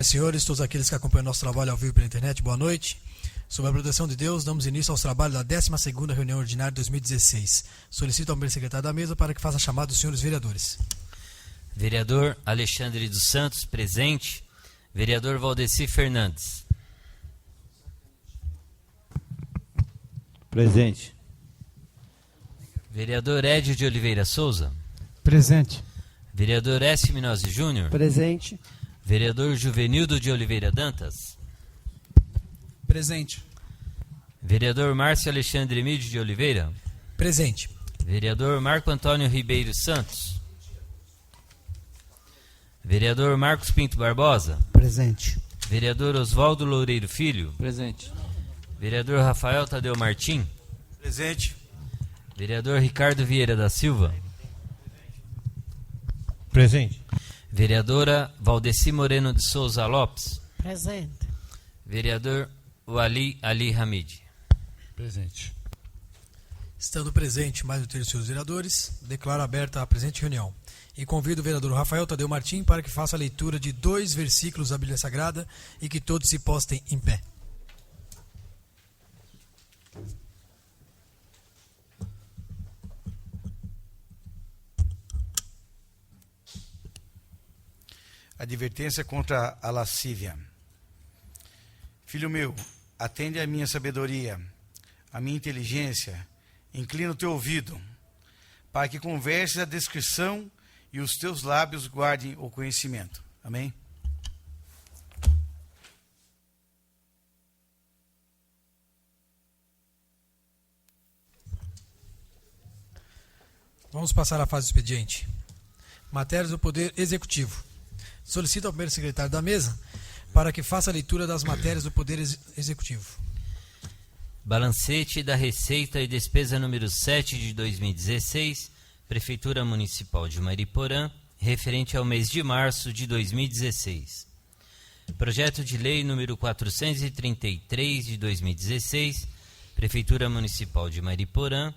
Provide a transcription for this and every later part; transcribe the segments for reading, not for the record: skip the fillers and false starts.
Senhores, todos aqueles que acompanham nosso trabalho ao vivo pela internet, boa noite. Sob a proteção de Deus, damos início aos trabalhos da 12ª reunião ordinária de 2016. Solicito ao primeiro secretário da mesa para que faça a chamada dos senhores vereadores. Vereador Alexandre dos Santos, presente. Vereador Valdeci Fernandes. Presente. Vereador Edio de Oliveira Souza. Presente. Vereador S. Minozzi Júnior. Presente. Vereador Juvenildo de Oliveira Dantas. Presente. Vereador Márcio Alexandre Emídio de Oliveira. Presente. Vereador Marco Antônio Ribeiro Santos. Vereador Marcos Pinto Barbosa. Presente. Vereador Oswaldo Loureiro Filho. Presente. Vereador Rafael Tadeu Martim. Presente. Vereador Ricardo Vieira da Silva. Presente. Vereadora Valdeci Moreno de Souza Lopes. Presente. Vereador Wali Ali Hamid. Presente. Estando presente mais do terço dos seus vereadores, declaro aberta a presente reunião. E convido o vereador Rafael Tadeu Martim para que faça a leitura de 2 versículos da Bíblia Sagrada e que todos se postem em pé. Advertência contra a lascívia. Filho meu, atende à minha sabedoria, à minha inteligência, inclina o teu ouvido, para que converses a descrição e os teus lábios guardem o conhecimento. Amém? Vamos passar à fase do expediente. Matérias do Poder Executivo. Solicito ao primeiro secretário da mesa para que faça a leitura das matérias do Poder Executivo. Balancete da Receita e Despesa número 7 de 2016, Prefeitura Municipal de Mariporã, referente ao mês de março de 2016. Projeto de Lei número 433 de 2016, Prefeitura Municipal de Mariporã,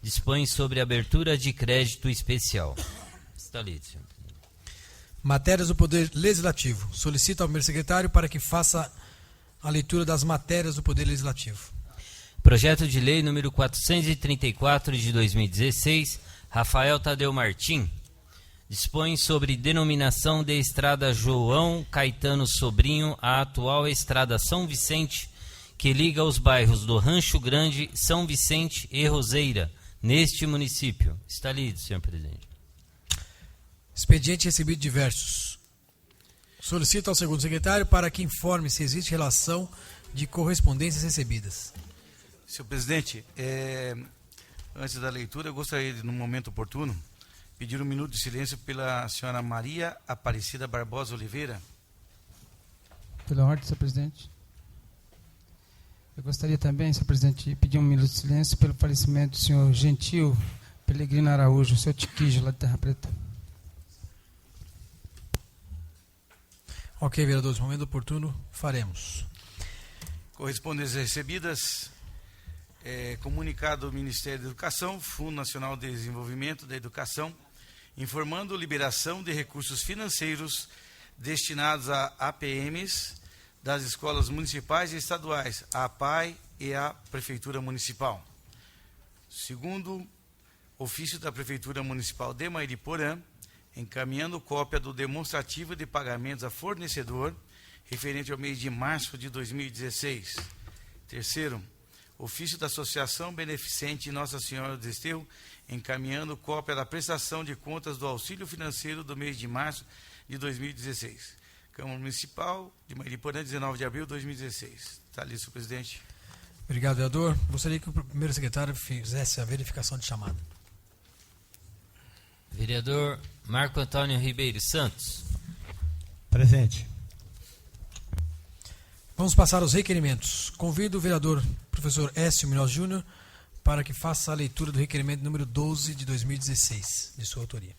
dispõe sobre abertura de crédito especial. Está lido, senhor. Matérias do Poder Legislativo. Solicito ao primeiro secretário para que faça a leitura das matérias do Poder Legislativo. Projeto de Lei número 434 de 2016, Rafael Tadeu Martim, dispõe sobre denominação de Estrada João Caetano Sobrinho à atual Estrada São Vicente, que liga os bairros do Rancho Grande, São Vicente e Roseira, neste município. Está lido, senhor presidente. Expediente recebido diversos. Solicito ao segundo secretário para que informe se existe relação de correspondências recebidas. Senhor presidente, antes da leitura, eu gostaria de, num momento oportuno, pedir 1 minuto de silêncio pela senhora Maria Aparecida Barbosa Oliveira. Pela ordem, senhor presidente. Eu gostaria também, senhor presidente, de pedir 1 minuto de silêncio pelo falecimento do senhor Gentil Pelegrino Araújo, o seu Tiquijo, lá de Terra Preta. Ok, vereadores, momento oportuno, faremos. Correspondências recebidas. Comunicado do Ministério da Educação, Fundo Nacional de Desenvolvimento da Educação, informando liberação de recursos financeiros destinados a APMs das escolas municipais e estaduais, a APAE e a Prefeitura Municipal. Segundo, ofício da Prefeitura Municipal de Mariporã, encaminhando cópia do demonstrativo de pagamentos a fornecedor, referente ao mês de março de 2016. Terceiro, ofício da Associação Beneficente Nossa Senhora do Desterro, encaminhando cópia da prestação de contas do auxílio financeiro do mês de março de 2016. Câmara Municipal de Mariporã, 19 de abril de 2016. Está ali, senhor presidente. Obrigado, vereador. Gostaria que o primeiro secretário fizesse a verificação de chamada. Vereador Marco Antônio Ribeiro Santos. Presente. Vamos passar aos requerimentos. Convido o vereador professor Écio Minozzi Júnior para que faça a leitura do requerimento número 12 de 2016, de sua autoria.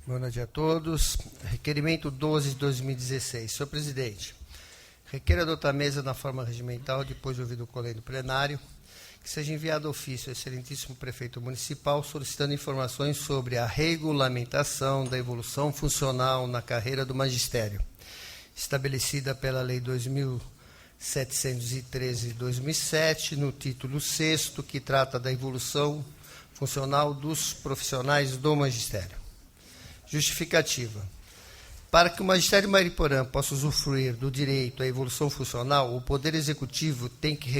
Boa noite a todos. Requerimento 12 de 2016. Senhor presidente, requeiro adotar a mesa na forma regimental, depois de ouvido o colega do plenário, que seja enviado ofício ao excelentíssimo prefeito municipal solicitando informações sobre a regulamentação da evolução funcional na carreira do magistério, estabelecida pela Lei 2.713 de 2007, no título 6º, que trata da evolução funcional dos profissionais do magistério. Justificativa. Para que o magistério de Mariporã possa usufruir do direito à evolução funcional, o Poder Executivo tem que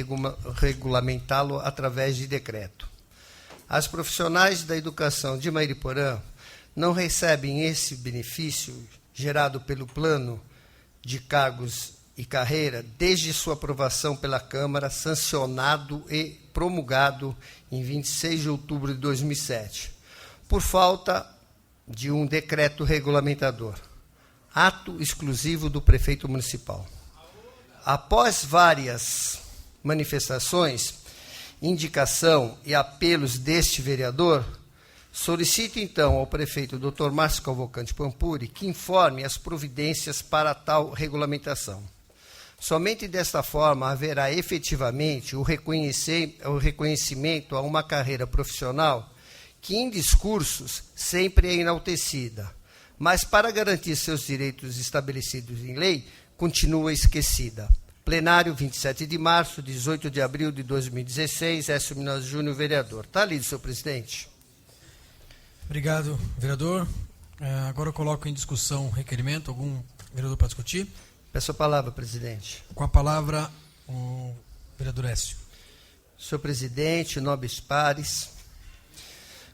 regulamentá-lo através de decreto. As profissionais da educação de Mariporã não recebem esse benefício gerado pelo Plano de Cargos e Carreira desde sua aprovação pela Câmara, sancionado e promulgado em 26 de outubro de 2007, por falta de um decreto regulamentador. Ato exclusivo do prefeito municipal. Após várias manifestações, indicação e apelos deste vereador, solicito então ao prefeito Dr. Márcio Cavalcante Pampuri que informe as providências para tal regulamentação. Somente desta forma haverá efetivamente o reconhecimento a uma carreira profissional que em discursos sempre é enaltecida, mas para garantir seus direitos estabelecidos em lei, continua esquecida. Plenário, 27 de março, 18 de abril de 2016, Écio Minas Júnior, vereador. Está lido, senhor presidente. Obrigado, vereador. Agora eu coloco em discussão o requerimento. Algum vereador para discutir? Peço a palavra, presidente. Com a palavra, o vereador Écio. Senhor presidente, nobres pares,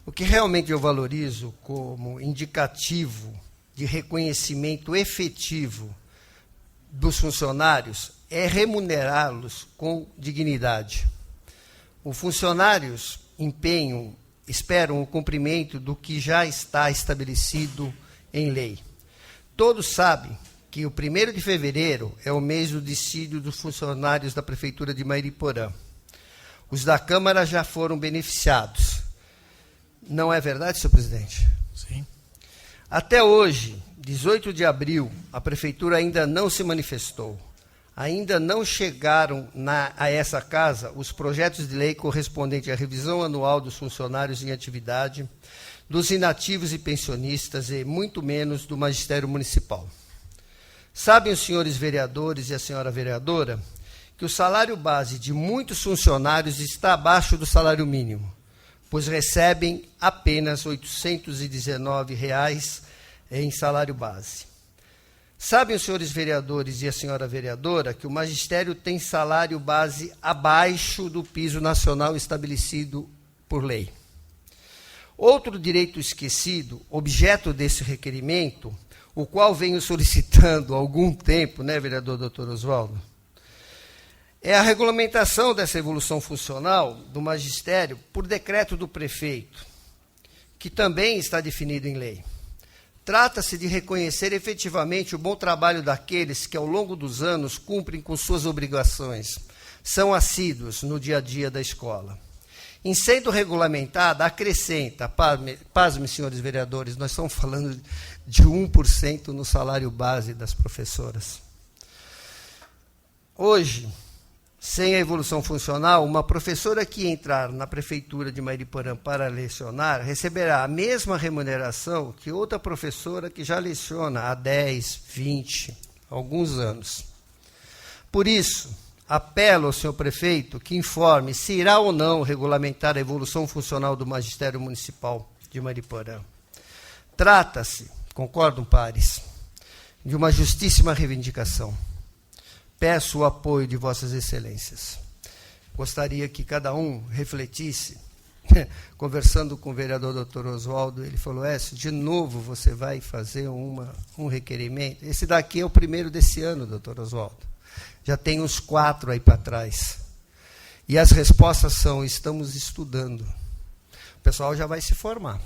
o que realmente eu valorizo como indicativo de reconhecimento efetivo dos funcionários é remunerá-los com dignidade. Os funcionários esperam o cumprimento do que já está estabelecido em lei. Todos sabem que o 1º de fevereiro é o mês do dissídio dos funcionários da Prefeitura de Mariporã. Os da Câmara já foram beneficiados. Não é verdade, senhor presidente? Sim. Até hoje, 18 de abril, a Prefeitura ainda não se manifestou. Ainda não chegaram a essa casa os projetos de lei correspondentes à revisão anual dos funcionários em atividade, dos inativos e pensionistas e, muito menos, do magistério municipal. Sabem os senhores vereadores e a senhora vereadora que o salário base de muitos funcionários está abaixo do salário mínimo, pois recebem apenas R$ 819 em salário base. Sabem os senhores vereadores e a senhora vereadora que o magistério tem salário base abaixo do piso nacional estabelecido por lei. Outro direito esquecido, objeto desse requerimento, o qual venho solicitando há algum tempo, né, vereador Dr. Oswaldo, é a regulamentação dessa evolução funcional do magistério por decreto do prefeito, que também está definido em lei. Trata-se de reconhecer efetivamente o bom trabalho daqueles que, ao longo dos anos, cumprem com suas obrigações, são assíduos no dia a dia da escola. Em sendo regulamentada, acrescenta, pasme, senhores vereadores, nós estamos falando de 1% no salário base das professoras. Hoje, sem a evolução funcional, uma professora que entrar na Prefeitura de Mariporã para lecionar receberá a mesma remuneração que outra professora que já leciona há 10, 20, alguns anos. Por isso, apelo ao senhor prefeito que informe se irá ou não regulamentar a evolução funcional do magistério municipal de Mariporã. Trata-se, concordam, pares, de uma justíssima reivindicação. Peço o apoio de vossas excelências. Gostaria que cada um refletisse, conversando com o vereador Dr. Oswaldo, ele falou, de novo você vai fazer um requerimento? Esse daqui é o primeiro desse ano, Dr. Oswaldo. Já tem uns 4 aí para trás. E as respostas são, estamos estudando. O pessoal já vai se formar.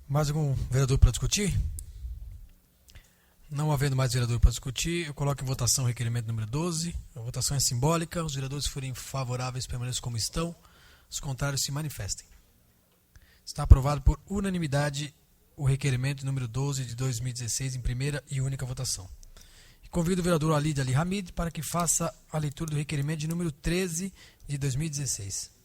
Mais algum vereador para discutir? Não havendo mais vereador para discutir, eu coloco em votação o requerimento número 12. A votação é simbólica. Os vereadores que forem favoráveis permaneçam como estão. Os contrários se manifestem. Está aprovado por unanimidade o requerimento número 12 de 2016 em primeira e única votação. E convido o vereador Walid Ali Hamid para que faça a leitura do requerimento de número 13 de 2016.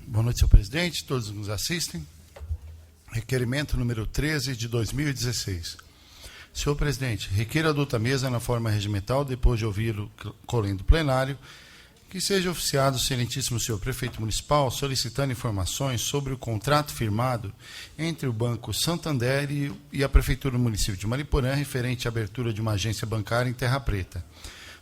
Boa noite, senhor presidente, todos que nos assistem. Requerimento número 13 de 2016. Senhor presidente, requeiro adulta mesa na forma regimental, depois de ouvir o colendo plenário, que seja oficiado o excelentíssimo senhor prefeito municipal solicitando informações sobre o contrato firmado entre o Banco Santander e a Prefeitura do município de Mariporã referente à abertura de uma agência bancária em Terra Preta.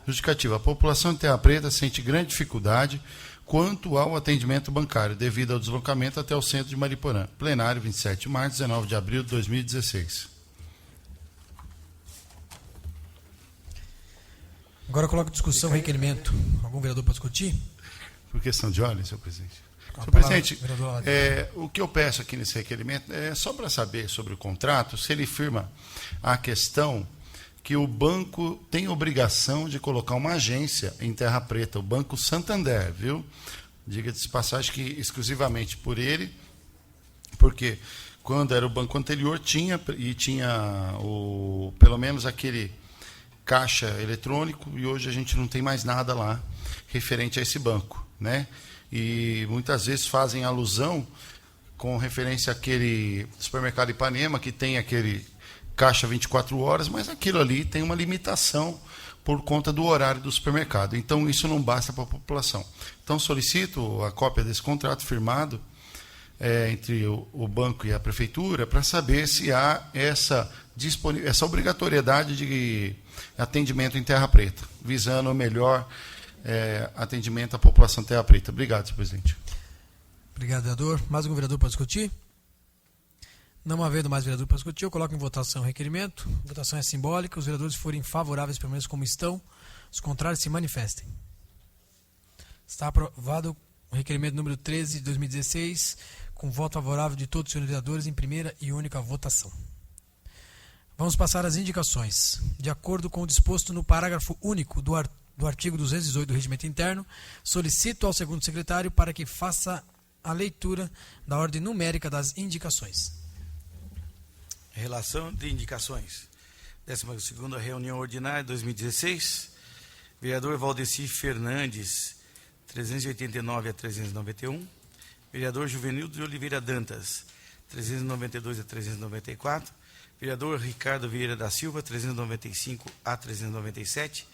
Justificativa: a população de Terra Preta sente grande dificuldade quanto ao atendimento bancário, devido ao deslocamento até o centro de Mariporã. Plenário, 27 de março, 19 de abril de 2016. Agora eu coloco em discussão o requerimento. Algum vereador para discutir? Por questão de ordem, senhor presidente. Com a Senhor palavra, presidente, vereador Walid. o que eu peço aqui nesse requerimento é só para saber sobre o contrato, se ele firma a questão que o banco tem obrigação de colocar uma agência em Terra Preta, o Banco Santander, viu? Diga-se de passagem que exclusivamente por ele, porque quando era o banco anterior tinha pelo menos aquele caixa eletrônico, e hoje a gente não tem mais nada lá referente a esse banco, né? E muitas vezes fazem alusão com referência àquele supermercado Ipanema, que tem aquele caixa 24 horas, mas aquilo ali tem uma limitação por conta do horário do supermercado. Então, isso não basta para a população. Então, solicito a cópia desse contrato firmado entre o banco e a prefeitura para saber se há essa obrigatoriedade de atendimento em Terra Preta, visando o melhor atendimento à população de Terra Preta. Obrigado, senhor presidente. Obrigado, vereador. Mais algum vereador para discutir? Não havendo mais vereador para discutir, eu coloco em votação o requerimento. A votação é simbólica. Os vereadores que forem favoráveis, permaneçam como estão. Os contrários, se manifestem. Está aprovado o requerimento número 13 de 2016, com voto favorável de todos os senhores vereadores em primeira e única votação. Vamos passar às indicações. De acordo com o disposto no parágrafo único do artigo 218 do Regimento Interno, solicito ao segundo secretário para que faça a leitura da ordem numérica das indicações. Relação de indicações. 12ª reunião ordinária de 2016. Vereador Valdeci Fernandes, 389 a 391. Vereador Juvenildo de Oliveira Dantas, 392 a 394. Vereador Ricardo Vieira da Silva, 395 a 397.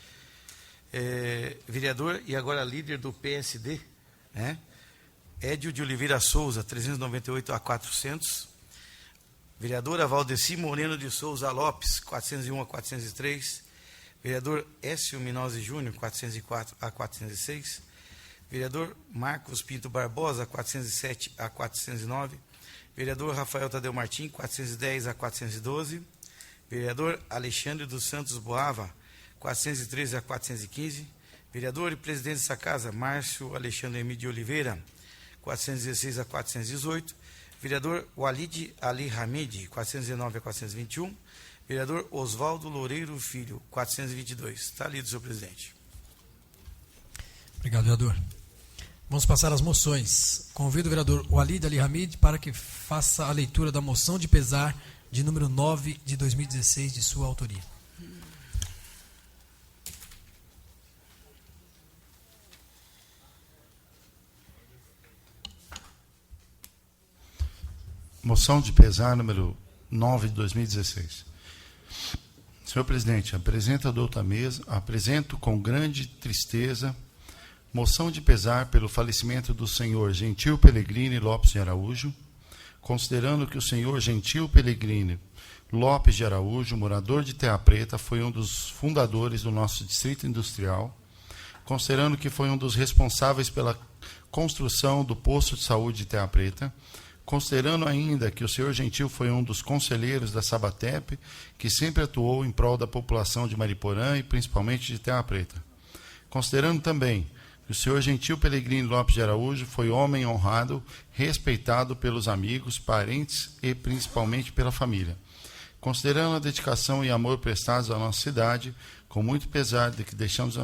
Vereador e agora líder do PSD, né? Édio de Oliveira Souza, 398 a 400. Vereadora Valdeci Moreno de Souza Lopes, 401 a 403. Vereador Écio Minozzi Júnior, 404 a 406. Vereador Marcos Pinto Barbosa, 407 a 409. Vereador Rafael Tadeu Martim, 410 a 412. Vereador Alexandre dos Santos Boava, 413 a 415. Vereador e presidente dessa casa, Márcio Alexandre Emílio de Oliveira, 416 a 418. Vereador Walid Ali Hamid, 419 a 421. Vereador Oswaldo Loureiro Filho, 422. Está lido, senhor presidente. Obrigado, vereador. Vamos passar às moções. Convido o vereador Walid Ali Hamid para que faça a leitura da moção de pesar de número 9 de 2016, de sua autoria. Moção de pesar número 9 de 2016. Senhor presidente, apresento com grande tristeza moção de pesar pelo falecimento do senhor Gentil Pellegrini Lopes de Araújo, considerando que o senhor Gentil Pellegrini Lopes de Araújo, morador de Terra Preta, foi um dos fundadores do nosso distrito industrial, considerando que foi um dos responsáveis pela construção do posto de saúde de Terra Preta, considerando ainda que o senhor Gentil foi um dos conselheiros da Sabatep, que sempre atuou em prol da população de Mariporã e principalmente de Terra Preta. Considerando também que o senhor Gentil Pelegrino Lopes de Araújo foi homem honrado, respeitado pelos amigos, parentes e principalmente pela família. Considerando a dedicação e amor prestados à nossa cidade, com muito pesar de que deixamos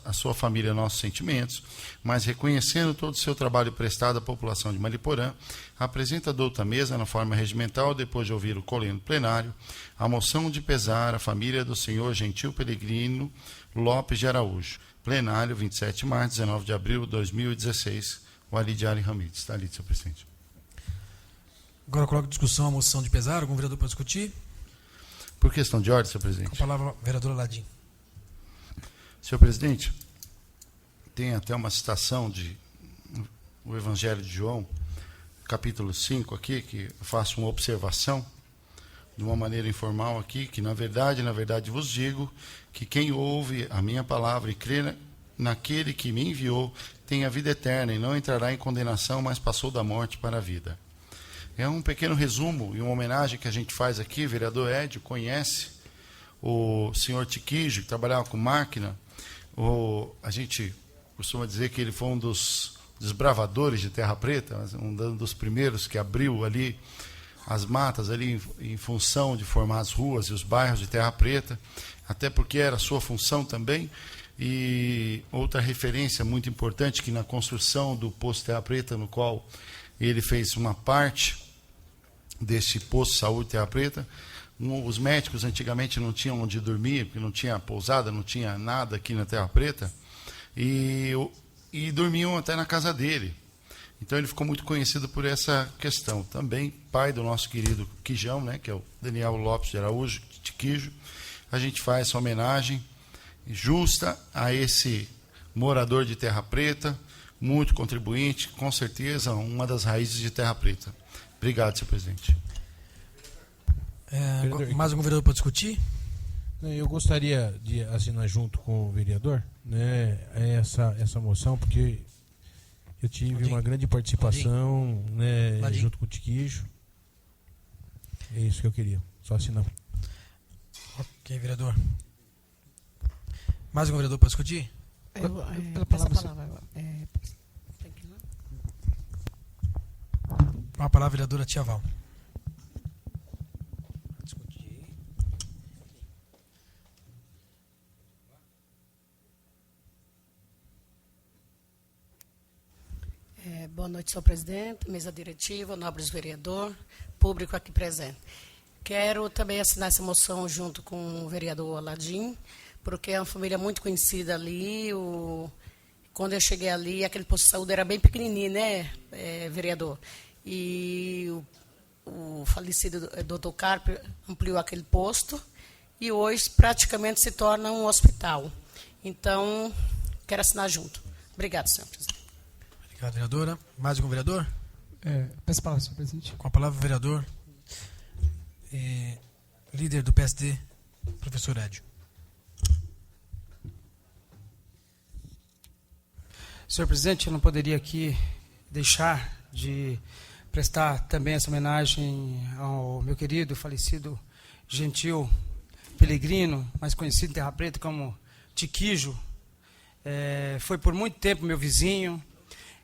a sua família nossos sentimentos, mas reconhecendo todo o seu trabalho prestado à população de Mariporã, apresenta a douta mesa na forma regimental, depois de ouvir o coleno plenário, a moção de pesar à família do senhor Gentil Pelegrino Lopes de Araújo. Plenário, 27 de março, 19 de abril de 2016. O Alidiari Ramírez. Está ali, senhor presidente. Agora coloco em discussão a moção de pesar. Algum vereador para discutir? Por questão de ordem, senhor Com a presidente. palavra, vereador Aladim. Senhor presidente, tem até uma citação de o Evangelho de João, capítulo 5 aqui, que eu faço uma observação de uma maneira informal aqui, que na verdade vos digo que quem ouve a minha palavra e crê naquele que me enviou tem a vida eterna e não entrará em condenação, mas passou da morte para a vida. É um pequeno resumo e uma homenagem que a gente faz aqui. O vereador Edio conhece o senhor Tiquijo, que trabalhava com máquina. A gente costuma dizer que ele foi um dos desbravadores de Terra Preta, um dos primeiros que abriu ali as matas ali em função de formar as ruas e os bairros de Terra Preta, até porque era a sua função também. E outra referência muito importante, que na construção do posto Terra Preta, no qual ele fez uma parte desse posto de saúde Terra Preta, os médicos antigamente não tinham onde dormir, porque não tinha pousada, não tinha nada aqui na Terra Preta, e dormiam até na casa dele. Então ele ficou muito conhecido por essa questão. Também pai do nosso querido Quijão, né, que é o Daniel Lopes de Araújo, Tiquijo. A gente faz essa homenagem justa a esse morador de Terra Preta, muito contribuinte, com certeza uma das raízes de Terra Preta. Obrigado, senhor presidente. Mais algum vereador para discutir? Eu gostaria de assinar junto com o vereador, né, essa moção, porque eu tive uma grande participação, né, junto com o Tiquijo. É isso que eu queria, só assinar. Ok, vereador. Mais algum vereador para discutir? Pela palavra. Com a palavra, vereadora Tia Val. Boa noite, senhor presidente, mesa diretiva, nobres vereador, público aqui presente. Quero também assinar essa moção junto com o vereador Aladim, porque é uma família muito conhecida ali. Quando eu cheguei ali, aquele posto de saúde era bem pequenininho, né, vereador? E o falecido doutor Carpe ampliou aquele posto e hoje praticamente se torna um hospital. Então, quero assinar junto. Obrigado, senhor presidente. Obrigado, vereadora. Mais algum vereador? Peço a palavra, senhor presidente. Com a palavra, vereador, líder do PSD, professor Edio. Senhor presidente, eu não poderia aqui deixar de prestar também essa homenagem ao meu querido falecido Gentil Pelegrino, mais conhecido em Terra Preta como Tiquijo. Foi por muito tempo meu vizinho,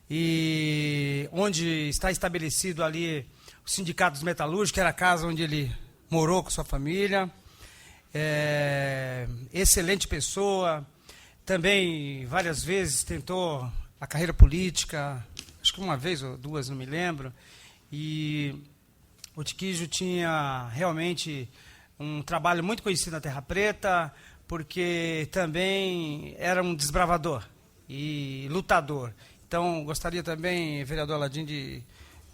e onde está estabelecido ali o Sindicato dos Metalúrgicos, que era a casa onde ele morou com sua família. Excelente pessoa, também várias vezes tentou a carreira política, acho que uma vez ou duas, não me lembro, e o Tiquijo tinha realmente um trabalho muito conhecido na Terra Preta, porque também era um desbravador e lutador. Então, gostaria também, vereador Aladim, de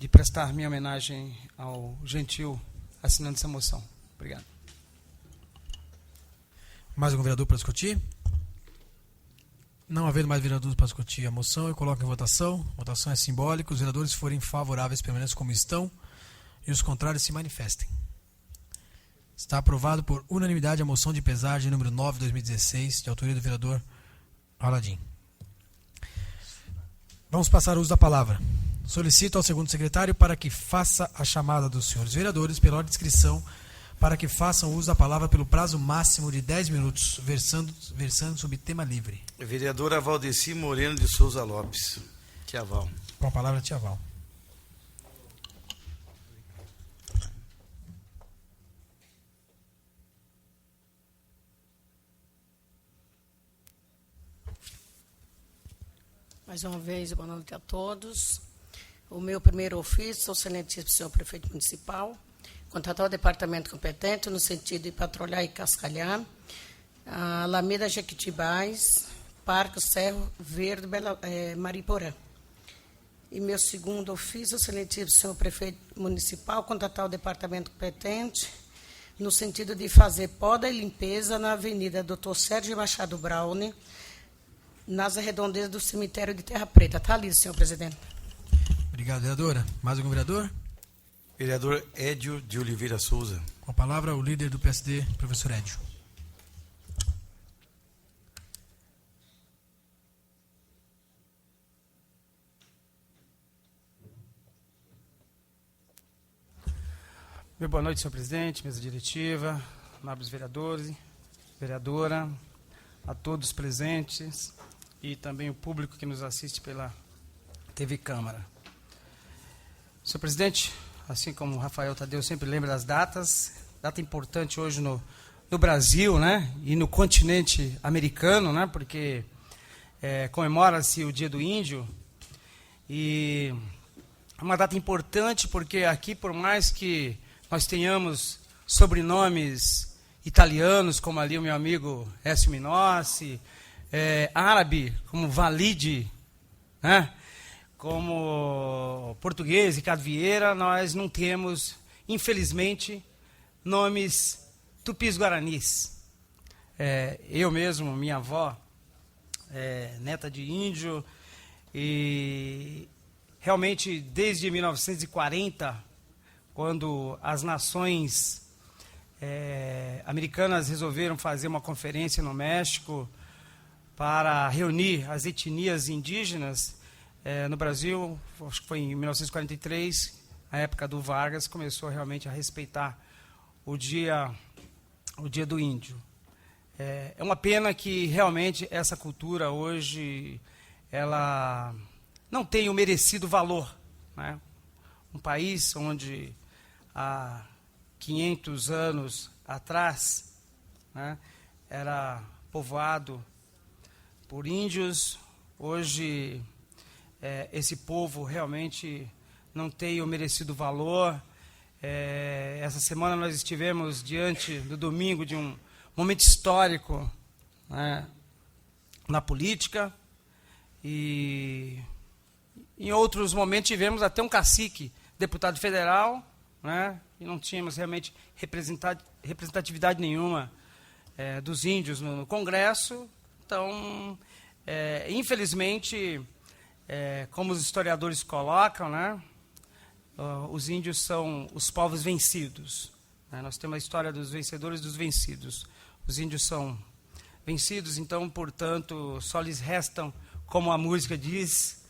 prestar minha homenagem ao Gentil assinando essa moção. Obrigado. Mais algum vereador para discutir? Não havendo mais vereadores para discutir a moção, eu coloco em votação. A votação é simbólica. Os vereadores que forem favoráveis permaneçam como estão e os contrários se manifestem. Está aprovado por unanimidade a moção de pesar de número 9 de 2016, de autoria do vereador Aladim. Vamos passar o uso da palavra. Solicito ao segundo secretário para que faça a chamada dos senhores vereadores pela ordem de inscrição para que façam uso da palavra pelo prazo máximo de 10 minutos, versando sobre tema livre. Vereadora Valdeci Moreno de Souza Lopes. Tia Val. Com a palavra, tia Val. Mais uma vez, boa noite a todos. O meu primeiro ofício, excelentíssimo senhor prefeito municipal, contratar o departamento competente no sentido de patrulhar e cascalhar a Alameda Jequitibás, Parque Cerro Verde, Mariporã. E meu segundo ofício, excelentíssimo senhor prefeito municipal, contratar o departamento competente no sentido de fazer poda e limpeza na Avenida Dr. Sérgio Machado Braune, nas redondezas do cemitério de Terra Preta. Está ali, senhor presidente. Obrigado, vereadora. Mais algum vereador? Vereador Édio de Oliveira Souza. Com a palavra, o líder do PSD, professor Édio. Meu boa noite, senhor presidente, mesa diretiva, nobres vereadores, vereadora, a todos presentes e também o público que nos assiste pela TV Câmara. Senhor presidente, assim como o Rafael Tadeu sempre lembra das datas, data importante hoje no Brasil, né, e no continente americano, né, porque comemora-se o Dia do Índio, e é uma data importante porque aqui, por mais que nós tenhamos sobrenomes italianos, como ali o meu amigo Écio Minossi, árabe, como Valide, né? Como português, Ricardo Vieira, nós não temos, infelizmente, nomes tupis-guaranis. Eu mesmo, minha avó, neta de índio, e realmente desde 1940, quando as nações americanas resolveram fazer uma conferência no México para reunir as etnias indígenas, no Brasil, acho que foi em 1943, a época do Vargas, começou realmente a respeitar o dia do índio. É uma pena que realmente essa cultura hoje ela não tem o merecido valor, né? Um país onde há 500 anos atrás, né, era povoado por índios, hoje esse povo realmente não tem o merecido valor. Essa semana nós estivemos diante do domingo de um momento histórico, né, na política, e em outros momentos tivemos até um cacique, deputado federal, né, e não tínhamos realmente representatividade nenhuma dos índios no Congresso. Então, infelizmente, como os historiadores colocam, né, os índios são os povos vencidos, né? Nós temos a história dos vencedores e dos vencidos. Os índios são vencidos, então, portanto, só lhes restam, como a música diz,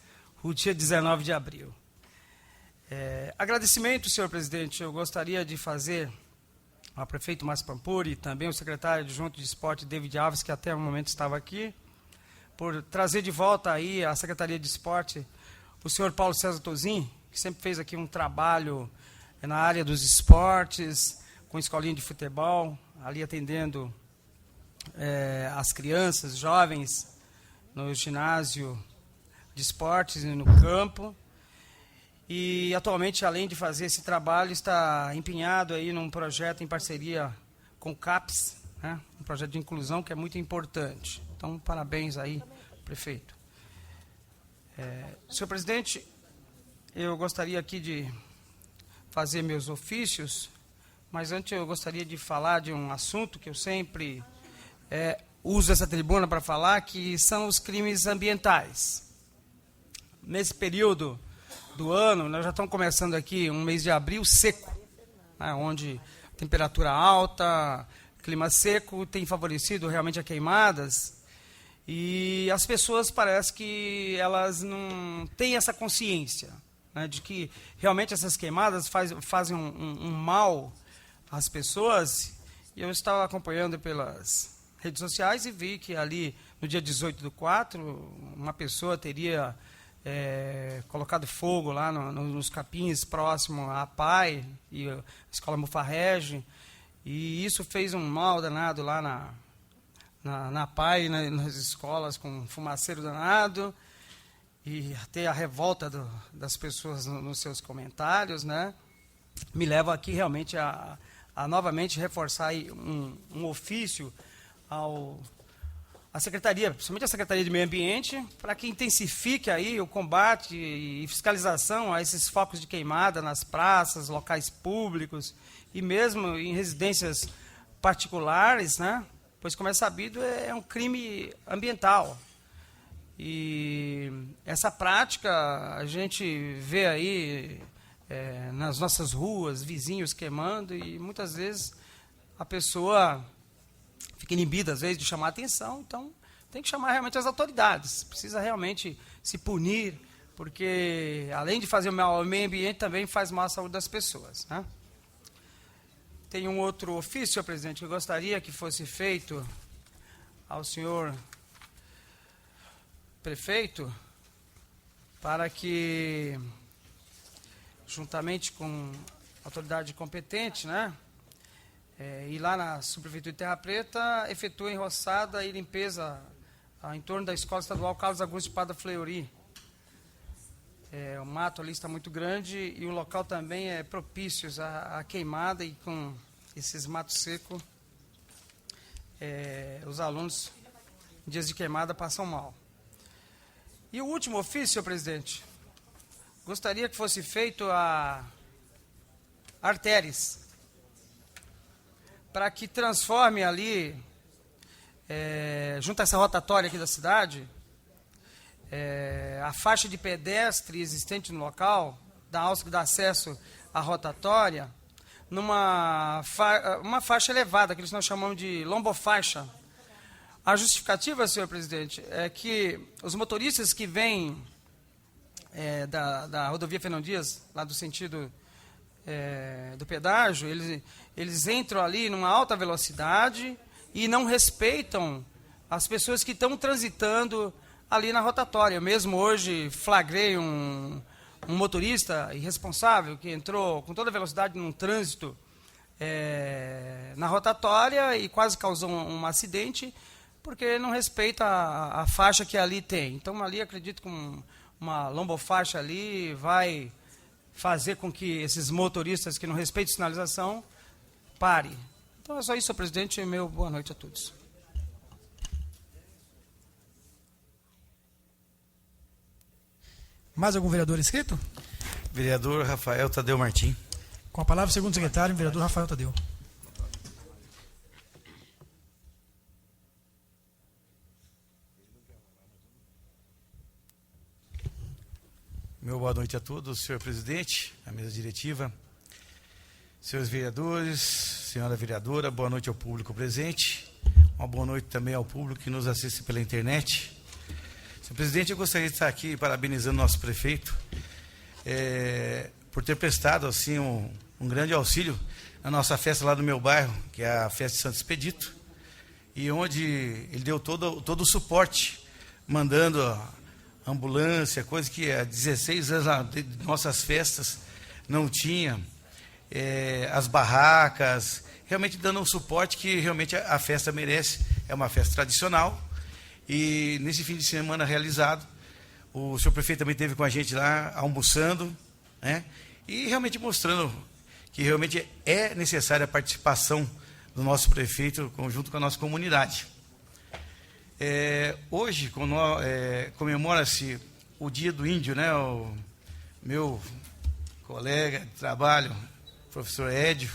o dia 19 de abril. Agradecimento, senhor presidente, eu gostaria de fazer ao prefeito Márcio Pampuri e também ao secretário adjunto de esporte, David Alves, que até o momento estava aqui, por trazer de volta aí à Secretaria de Esporte o senhor Paulo César Tozin, que sempre fez aqui um trabalho na área dos esportes, com escolinha de futebol, ali atendendo as crianças, jovens, no ginásio de esportes e no campo. E, atualmente, além de fazer esse trabalho, está empenhado aí num projeto em parceria com o CAPES, né, um projeto de inclusão que é muito importante. Então, parabéns aí, prefeito. Senhor presidente, eu gostaria aqui de fazer meus ofícios, mas antes eu gostaria de falar de um assunto que eu sempre uso essa tribuna para falar, que são os crimes ambientais. Nesse período do ano, nós já estamos começando aqui um mês de abril seco, né, onde temperatura alta, clima seco tem favorecido realmente a queimadas, e as pessoas parece que elas não têm essa consciência, né, de que realmente essas queimadas fazem um mal as pessoas. E eu estava acompanhando pelas redes sociais e vi que ali, no dia 18/4, uma pessoa teria colocado fogo lá nos capins próximo à PAI e a Escola Mufarrege, e isso fez um mal danado lá na PAI, nas escolas, com um fumaceiro danado, e até a revolta das pessoas nos seus comentários, né? Me leva aqui realmente a novamente reforçar aí um ofício à Secretaria, principalmente a Secretaria de Meio Ambiente, para que intensifique aí o combate e fiscalização a esses focos de queimada nas praças, locais públicos e mesmo em residências particulares, né? Pois, como é sabido, é um crime ambiental. E essa prática a gente vê aí nas nossas ruas, vizinhos queimando, e muitas vezes a pessoa fica inibida, às vezes, de chamar a atenção. Então, tem que chamar realmente as autoridades. Precisa realmente se punir, porque, além de fazer mal ao meio ambiente, também faz mal à saúde das pessoas, né? Tem um outro ofício, senhor presidente, que eu gostaria que fosse feito ao senhor prefeito, para que, juntamente com a autoridade competente, né, e lá na Subprefeitura de Terra Preta, efetuem roçada e limpeza em torno da Escola Estadual Carlos Augusto de Pada Fleury. O mato ali está muito grande e o local também é propício à queimada, e com esses matos secos, os alunos, em dias de queimada, passam mal. E o último ofício, senhor presidente, gostaria que fosse feito a artérias, para que transforme ali, junto a essa rotatória aqui da cidade, a faixa de pedestre existente no local, dá acesso à rotatória, numa uma faixa elevada, que nós chamamos de lombofaixa. A justificativa, senhor presidente, é que os motoristas que vêm da rodovia Fernão Dias, lá do sentido do pedágio, eles entram ali numa alta velocidade e não respeitam as pessoas que estão transitando ali na rotatória. Eu mesmo hoje flagrei um motorista irresponsável que entrou com toda a velocidade num trânsito na rotatória e quase causou um acidente, porque não respeita a faixa que ali tem. Então, ali, acredito que uma lombofaixa ali vai fazer com que esses motoristas que não respeitam sinalização parem. Então, é só isso, senhor presidente. Meu boa noite a todos. Mais algum vereador inscrito? Vereador Rafael Tadeu Martim. Com a palavra, segundo secretário, vereador Rafael Tadeu. Meu boa noite a todos, senhor presidente, a mesa diretiva, senhores vereadores, senhora vereadora, boa noite ao público presente, uma boa noite também ao público que nos assiste pela internet. Senhor presidente, eu gostaria de estar aqui parabenizando o nosso prefeito por ter prestado assim um grande auxílio na nossa festa lá do meu bairro, que é a festa de Santo Expedito, e onde ele deu todo o suporte, mandando ambulância, coisa que há 16 anos de nossas festas não tinha, as barracas, realmente dando um suporte que realmente a festa merece. É uma festa tradicional, e nesse fim de semana realizado, o senhor prefeito também esteve com a gente lá, almoçando, né, e realmente mostrando que realmente é necessária a participação do nosso prefeito junto com a nossa comunidade. Hoje comemora-se o Dia do Índio, né? O meu colega de trabalho, professor Édio,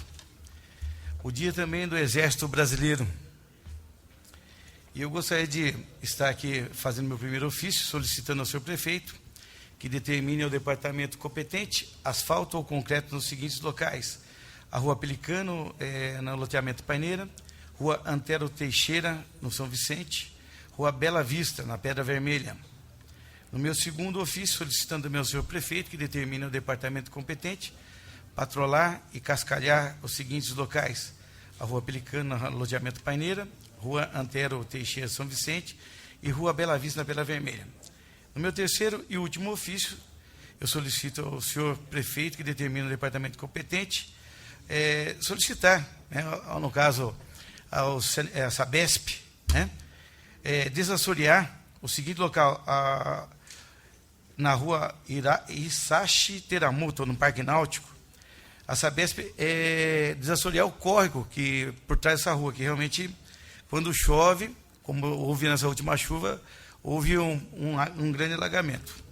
o dia também do Exército Brasileiro. E eu gostaria de estar aqui fazendo meu primeiro ofício, solicitando ao senhor prefeito que determine ao departamento competente asfalto ou concreto nos seguintes locais: a Rua Pelicano, no loteamento Paineira, Rua Antero Teixeira, no São Vicente, Rua Bela Vista, na Pedra Vermelha. No meu segundo ofício, solicitando ao meu senhor prefeito que determine o departamento competente patrolar e cascalhar os seguintes locais: a Rua Pelicana, Loteamento Paineira, Rua Antero Teixeira São Vicente e Rua Bela Vista, na Vila Vermelha. No meu terceiro e último ofício, eu solicito ao senhor prefeito, que determina o departamento competente, solicitar, né, no caso, a Sabesp, né, desassorear o seguinte local, na Rua Isashi Teramoto, no Parque Náutico. A Sabesp desassorear o córrego que por trás dessa rua, que realmente, quando chove, como houve nessa última chuva, houve um grande alagamento.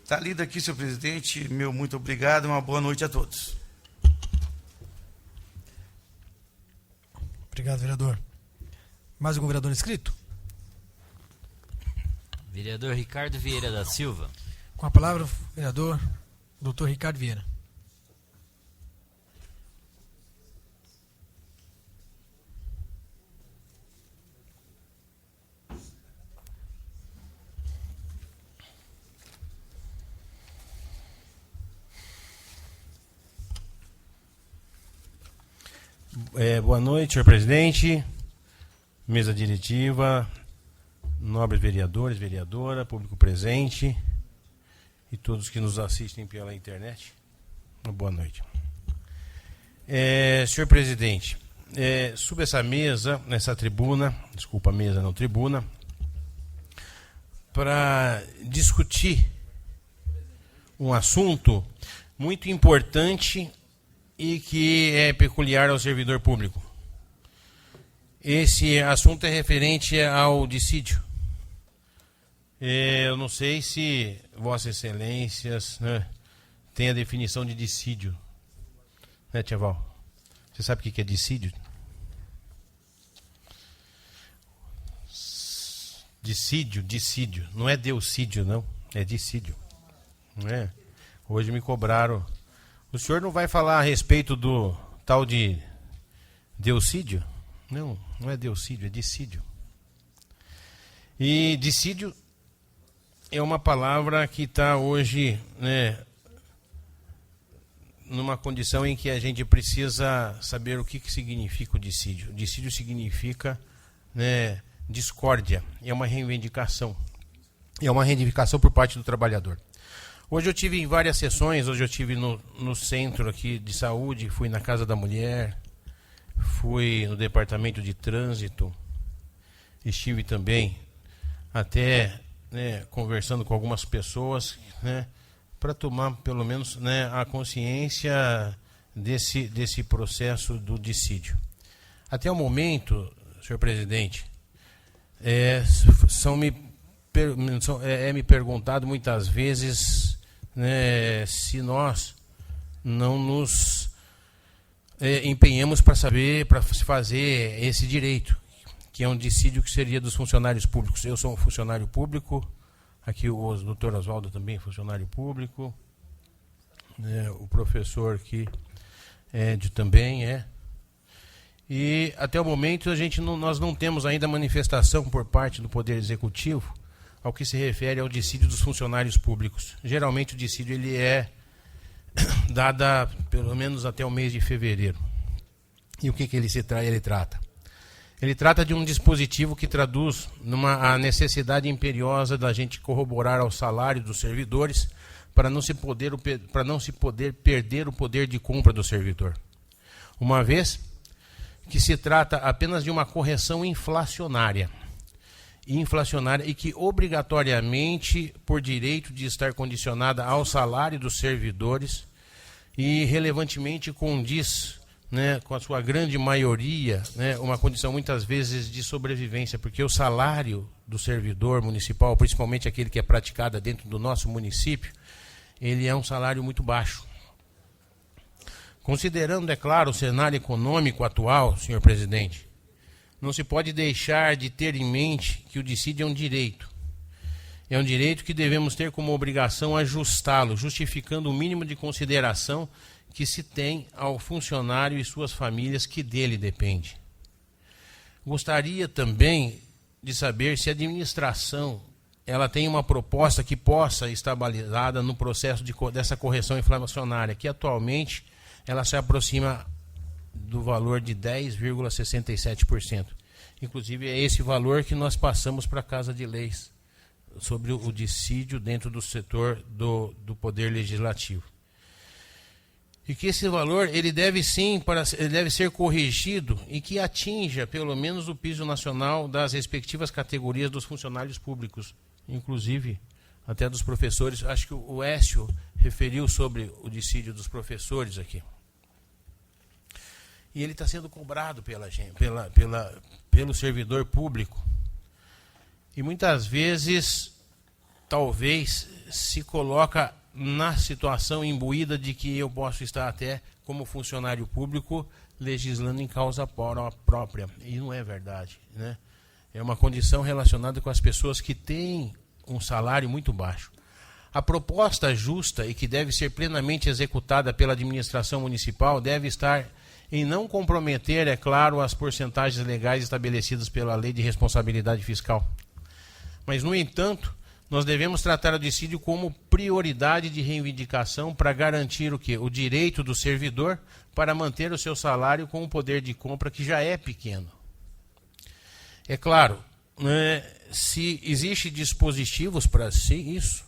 Está lido aqui, senhor presidente. Meu muito obrigado. Uma boa noite a todos. Obrigado, vereador. Mais algum vereador inscrito? Vereador Ricardo Vieira da Silva. Com a palavra, o vereador Dr. Ricardo Vieira. Boa noite, senhor presidente, mesa diretiva, nobres vereadores, vereadora, público presente e todos que nos assistem pela internet. Uma boa noite. Senhor presidente, subo essa mesa, nessa tribuna, desculpa, mesa não tribuna, para discutir um assunto muito importante e que é peculiar ao servidor público. Esse assunto é referente ao dissídio. Eu não sei se Vossas Excelências, né, tem a definição de dissídio. Né, Tia Val? Você sabe o que é dissídio? Dissídio. Não é deucídio, não. É dissídio. Não é? Hoje me cobraram. O senhor não vai falar a respeito do tal de deucídio? Não, não é deucídio, é dissídio. E dissídio é uma palavra que está hoje, né, numa condição em que a gente precisa saber o que significa o dissídio. O dissídio significa, né, discórdia, é uma reivindicação. É uma reivindicação por parte do trabalhador. Hoje eu tive em várias sessões, hoje eu tive no centro aqui de saúde, fui na Casa da Mulher, fui no departamento de trânsito, estive também até, né, conversando com algumas pessoas, né, para tomar pelo menos, né, a consciência desse processo do dissídio. Até o momento, senhor presidente, me perguntado muitas vezes, né, se nós não nos empenhamos para fazer esse direito, que é um dissídio que seria dos funcionários públicos. Eu sou um funcionário público, aqui o doutor Oswaldo também é funcionário público, né, o professor aqui também é. E até o momento nós não temos ainda manifestação por parte do Poder Executivo ao que se refere ao dissídio dos funcionários públicos. Geralmente o dissídio ele é dado pelo menos até o mês de fevereiro. E o que ele trata? Ele trata de um dispositivo que traduz a necessidade imperiosa da gente corroborar ao salário dos servidores para não se poder perder o poder de compra do servidor. Uma vez que se trata apenas de uma correção inflacionária e que obrigatoriamente, por direito de estar condicionada ao salário dos servidores e relevantemente condiz, né, com a sua grande maioria, né, uma condição muitas vezes de sobrevivência, porque o salário do servidor municipal, principalmente aquele que é praticado dentro do nosso município, ele é um salário muito baixo. Considerando, é claro, o cenário econômico atual, senhor presidente, não se pode deixar de ter em mente que o dissídio é um direito. É um direito que devemos ter como obrigação ajustá-lo, justificando o mínimo de consideração que se tem ao funcionário e suas famílias que dele depende. Gostaria também de saber se a administração ela tem uma proposta que possa estar balizada no processo dessa correção inflacionária, que atualmente ela se aproxima do valor de 10,67%. Inclusive, é esse valor que nós passamos para a Casa de Leis sobre o dissídio dentro do setor do Poder Legislativo. E que esse valor ele deve ser corrigido e que atinja pelo menos o piso nacional das respectivas categorias dos funcionários públicos, inclusive até dos professores. Acho que o Écio referiu sobre o dissídio dos professores aqui. E ele está sendo cobrado pelo servidor público. E muitas vezes, talvez, se coloca na situação imbuída de que eu posso estar até como funcionário público legislando em causa própria. E não é verdade, né? É uma condição relacionada com as pessoas que têm um salário muito baixo. A proposta justa e que deve ser plenamente executada pela administração municipal deve estar em não comprometer, é claro, as porcentagens legais estabelecidas pela Lei de Responsabilidade Fiscal. Mas, no entanto, nós devemos tratar o dissídio como prioridade de reivindicação para garantir o quê? O direito do servidor para manter o seu salário com o poder de compra que já é pequeno. É claro, se existem dispositivos para isso,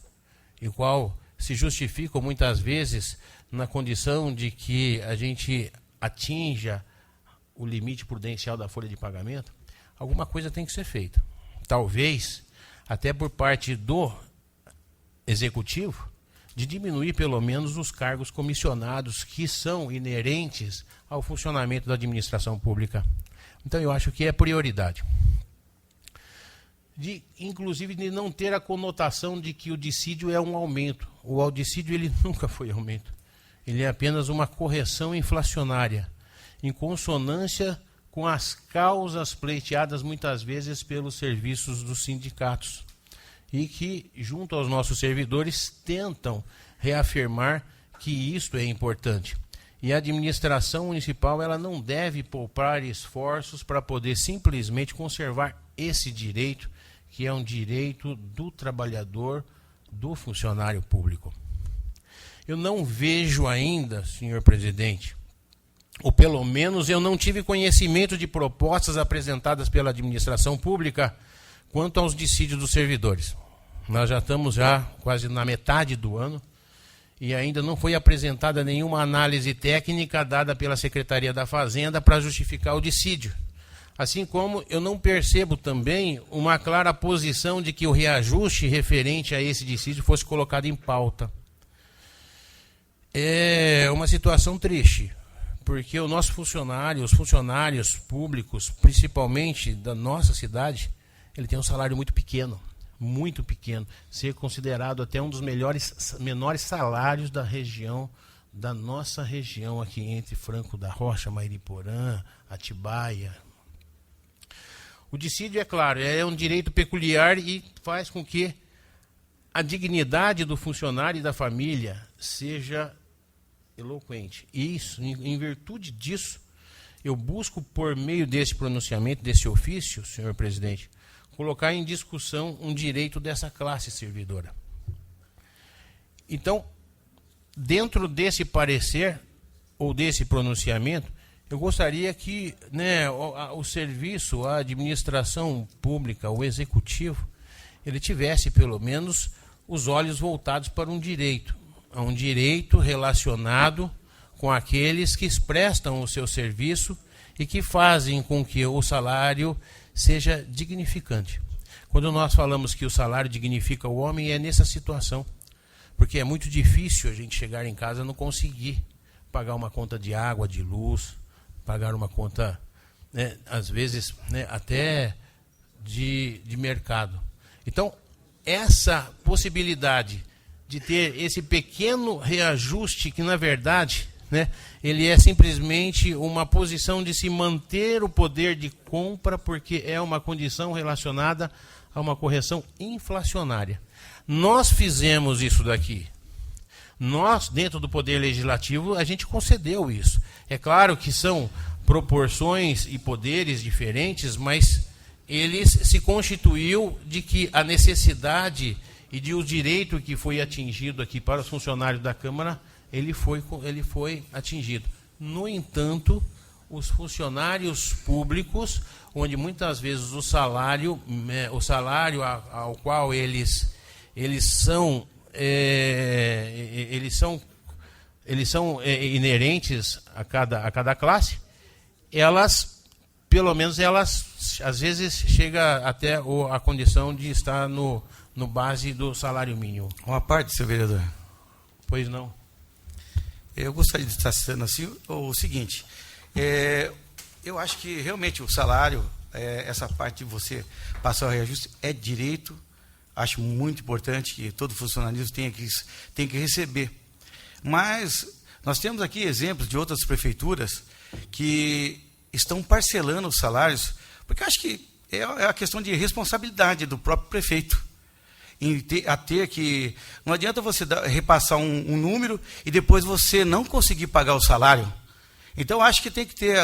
e qual se justificam muitas vezes na condição de que a gente atinja o limite prudencial da folha de pagamento, alguma coisa tem que ser feita. Talvez até por parte do executivo, de diminuir pelo menos os cargos comissionados que são inerentes ao funcionamento da administração pública. Então eu acho que é prioridade. Inclusive de não ter a conotação de que o dissídio é um aumento. O dissídio ele nunca foi aumento. Ele é apenas uma correção inflacionária, em consonância com as causas pleiteadas muitas vezes pelos serviços dos sindicatos e que, junto aos nossos servidores, tentam reafirmar que isto é importante. E a administração municipal ela não deve poupar esforços para poder simplesmente conservar esse direito, que é um direito do trabalhador, do funcionário público. Eu não vejo ainda, senhor presidente, ou pelo menos eu não tive conhecimento de propostas apresentadas pela administração pública quanto aos dissídios dos servidores. Nós já estamos quase na metade do ano e ainda não foi apresentada nenhuma análise técnica dada pela Secretaria da Fazenda para justificar o dissídio. Assim como eu não percebo também uma clara posição de que o reajuste referente a esse dissídio fosse colocado em pauta. É uma situação triste, porque o nosso funcionário, os funcionários públicos, principalmente da nossa cidade, ele tem um salário muito pequeno, ser considerado até um dos menores salários da região, da nossa região aqui entre Franco da Rocha, Mairiporã, Atibaia. O dissídio, é claro, é um direito peculiar e faz com que a dignidade do funcionário e da família seja eloquente. E isso, em virtude disso, eu busco, por meio desse pronunciamento, desse ofício, senhor presidente, colocar em discussão um direito dessa classe servidora. Então, dentro desse parecer, ou desse pronunciamento, eu gostaria que o serviço, a administração pública, o executivo, ele tivesse, pelo menos, os olhos voltados para um direito relacionado com aqueles que prestam o seu serviço e que fazem com que o salário seja dignificante. Quando nós falamos que o salário dignifica o homem, é nessa situação, porque é muito difícil a gente chegar em casa e não conseguir pagar uma conta de água, de luz, pagar uma conta, às vezes, até de mercado. Então, essa possibilidade de ter esse pequeno reajuste que, na verdade, ele é simplesmente uma posição de se manter o poder de compra, porque é uma condição relacionada a uma correção inflacionária. Nós fizemos isso daqui. Nós, dentro do Poder Legislativo, a gente concedeu isso. É claro que são proporções e poderes diferentes, mas ele se constituiu de que a necessidade e de o direito que foi atingido aqui para os funcionários da Câmara, ele foi atingido. No entanto, os funcionários públicos, onde muitas vezes o salário ao qual eles são inerentes a cada classe, pelo menos elas às vezes chega até a condição de estar no base do salário mínimo. Uma parte, seu vereador. Pois não. Eu gostaria de estar citando assim o seguinte, eu acho que realmente o salário, essa parte de você passar o reajuste é direito, acho muito importante que todo funcionário tem que receber. Mas nós temos aqui exemplos de outras prefeituras que estão parcelando os salários, porque eu acho que é a questão de responsabilidade do próprio prefeito. Não adianta você repassar um número e depois você não conseguir pagar o salário. Então, eu acho que tem que ter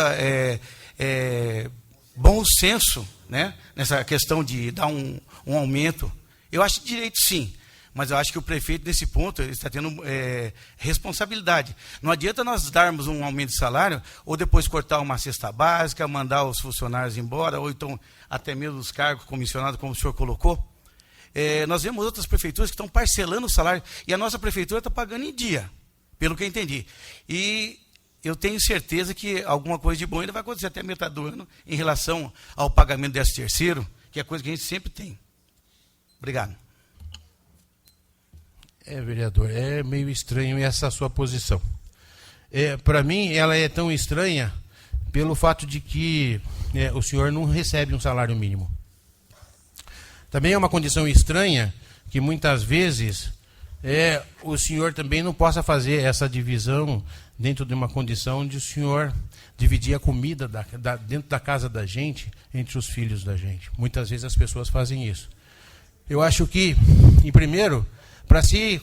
bom senso, né, nessa questão de dar um aumento. Eu acho direito, sim, mas eu acho que o prefeito, nesse ponto, ele está tendo responsabilidade. Não adianta nós darmos um aumento de salário ou depois cortar uma cesta básica, mandar os funcionários embora, ou então até mesmo os cargos comissionados, como o senhor colocou. Nós vemos outras prefeituras que estão parcelando o salário e a nossa prefeitura está pagando em dia, pelo que eu entendi. E eu tenho certeza que alguma coisa de bom ainda vai acontecer até metade do ano em relação ao pagamento desse terceiro, que é coisa que a gente sempre tem. Obrigado. Vereador, é meio estranho essa sua posição. Para mim, ela é tão estranha pelo fato de que o senhor não recebe um salário mínimo. Também é uma condição estranha que muitas vezes o senhor também não possa fazer essa divisão dentro de uma condição de o senhor dividir a comida dentro da casa da gente entre os filhos da gente. Muitas vezes as pessoas fazem isso. Eu acho que, em primeiro, para se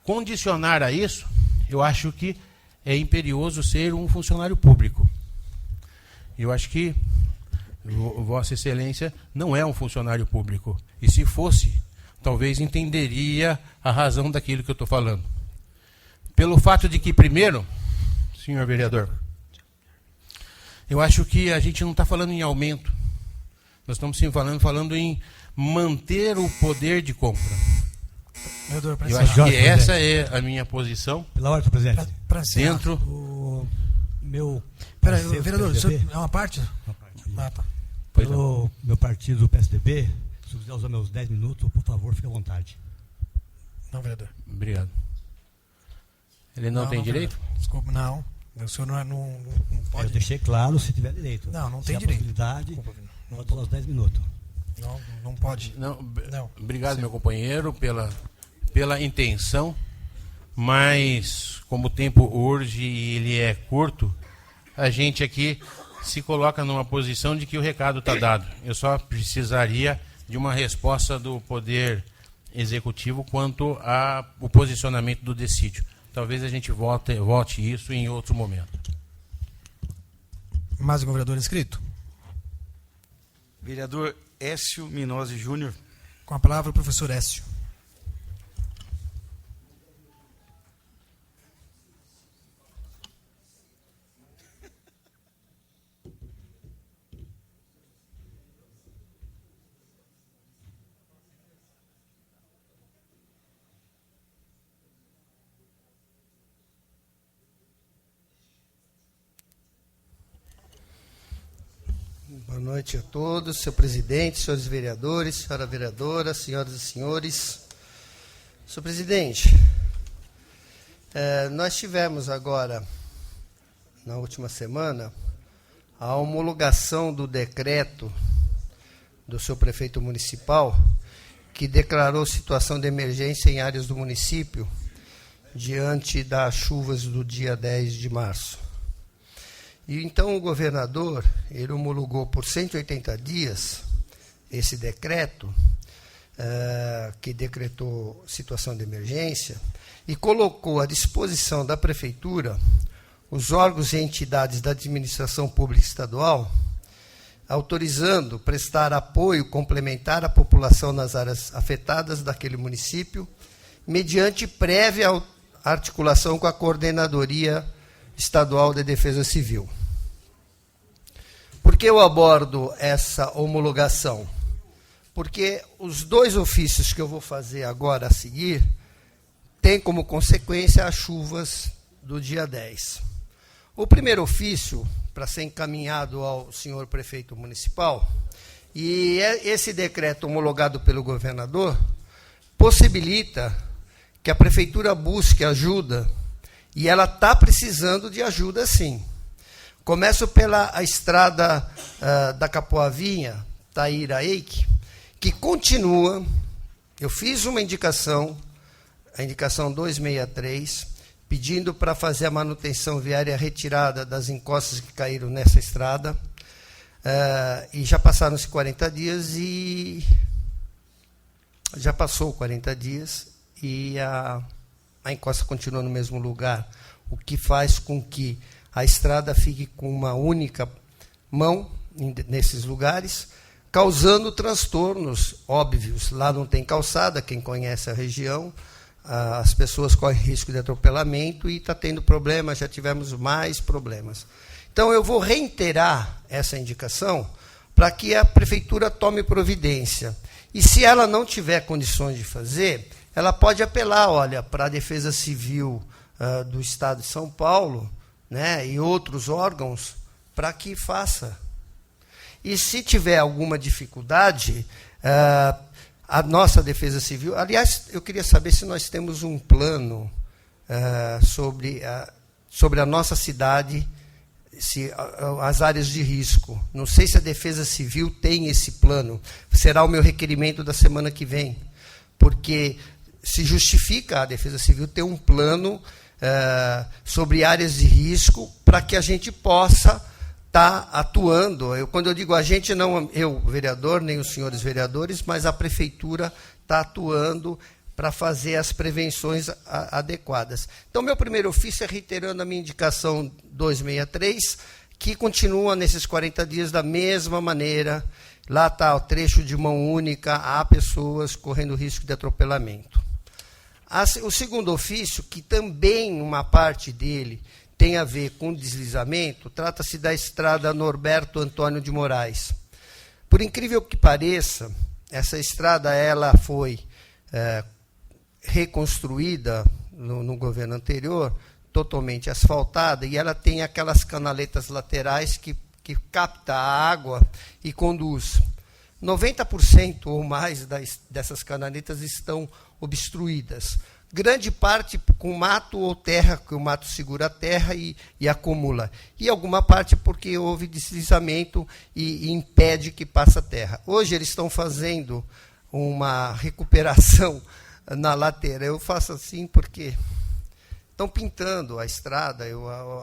condicionar a isso, eu acho que é imperioso ser um funcionário público. Eu acho que Vossa Excelência não é um funcionário público. E se fosse, talvez entenderia a razão daquilo que eu estou falando. Pelo fato de que, primeiro, senhor vereador, eu acho que a gente não está falando em aumento. Nós estamos sim falando em manter o poder de compra. Vereador, eu acho que essa é a minha posição. Pela ordem, presidente. Para dentro. O meu. Peraí, vereador, é uma parte? Tá. Pelo meu partido, o PSDB, se quiser usar meus 10 minutos, por favor, fique à vontade. Não, vereador. Obrigado. Ele não tem direito? Vereador. Desculpa, não. O senhor não pode. Eu deixei claro se tiver direito. Não se tem direito. Possibilidade, pode usar os 10 minutos. Não pode. Não. Obrigado, meu companheiro, pela intenção, mas como o tempo urge e ele é curto, a gente aqui se coloca numa posição de que o recado está dado. Eu só precisaria de uma resposta do Poder Executivo quanto ao posicionamento do dissídio. Talvez a gente vote isso em outro momento. Mais um vereador inscrito? Vereador Écio Minozzi Júnior. Com a palavra o professor Écio. Boa noite a todos, senhor presidente, senhores vereadores, senhora vereadora, senhoras e senhores. Senhor presidente, nós tivemos agora, na última semana, a homologação do decreto do seu prefeito municipal, que declarou situação de emergência em áreas do município, diante das chuvas do dia 10 de março. E então o governador, ele homologou por 180 dias esse decreto, que decretou situação de emergência, e colocou à disposição da prefeitura os órgãos e entidades da administração pública estadual autorizando prestar apoio complementar à população nas áreas afetadas daquele município, mediante prévia articulação com a Coordenadoria Estadual de Defesa Civil. Por que eu abordo essa homologação? Porque os dois ofícios que eu vou fazer agora a seguir têm como consequência as chuvas do dia 10. O primeiro ofício, para ser encaminhado ao senhor prefeito municipal, e esse decreto homologado pelo governador possibilita que a prefeitura busque ajuda, e ela está precisando de ajuda, sim. Começo pela a estrada da Capoavinha, Taíra Eike, que continua. Eu fiz uma indicação, a indicação 263, pedindo para fazer a manutenção viária retirada das encostas que caíram nessa estrada, e já passaram-se 40 dias, e já passou 40 dias, e a encosta continua no mesmo lugar, o que faz com que a estrada fique com uma única mão nesses lugares, causando transtornos óbvios. Lá não tem calçada, quem conhece a região, as pessoas correm risco de atropelamento e está tendo problemas, já tivemos mais problemas. Então, eu vou reiterar essa indicação para que a prefeitura tome providência. E se ela não tiver condições de fazer, ela pode apelar, olha, para a Defesa Civil do Estado de São Paulo, né, e outros órgãos, para que faça. E se tiver alguma dificuldade, a nossa Defesa Civil... Aliás, eu queria saber se nós temos um plano sobre a nossa cidade, as áreas de risco. Não sei se a Defesa Civil tem esse plano. Será o meu requerimento da semana que vem, porque se justifica a Defesa Civil ter um plano sobre áreas de risco para que a gente possa estar atuando. Quando eu digo a gente, não eu, vereador, nem os senhores vereadores, mas a prefeitura está atuando para fazer as prevenções adequadas. Então, meu primeiro ofício é reiterando a minha indicação 263, que continua nesses 40 dias da mesma maneira. Lá está o trecho de mão única, há pessoas correndo risco de atropelamento. O segundo ofício, que também uma parte dele tem a ver com deslizamento, trata-se da estrada Norberto Antônio de Moraes. Por incrível que pareça, essa estrada ela foi reconstruída no governo anterior, totalmente asfaltada, e ela tem aquelas canaletas laterais que capta a água e conduz. 90% ou mais dessas canaletas estão obstruídas. Grande parte com mato ou terra, que o mato segura a terra e acumula. E alguma parte porque houve deslizamento e impede que passe a terra. Hoje eles estão fazendo uma recuperação na lateral. Eu faço assim porque estão pintando a estrada,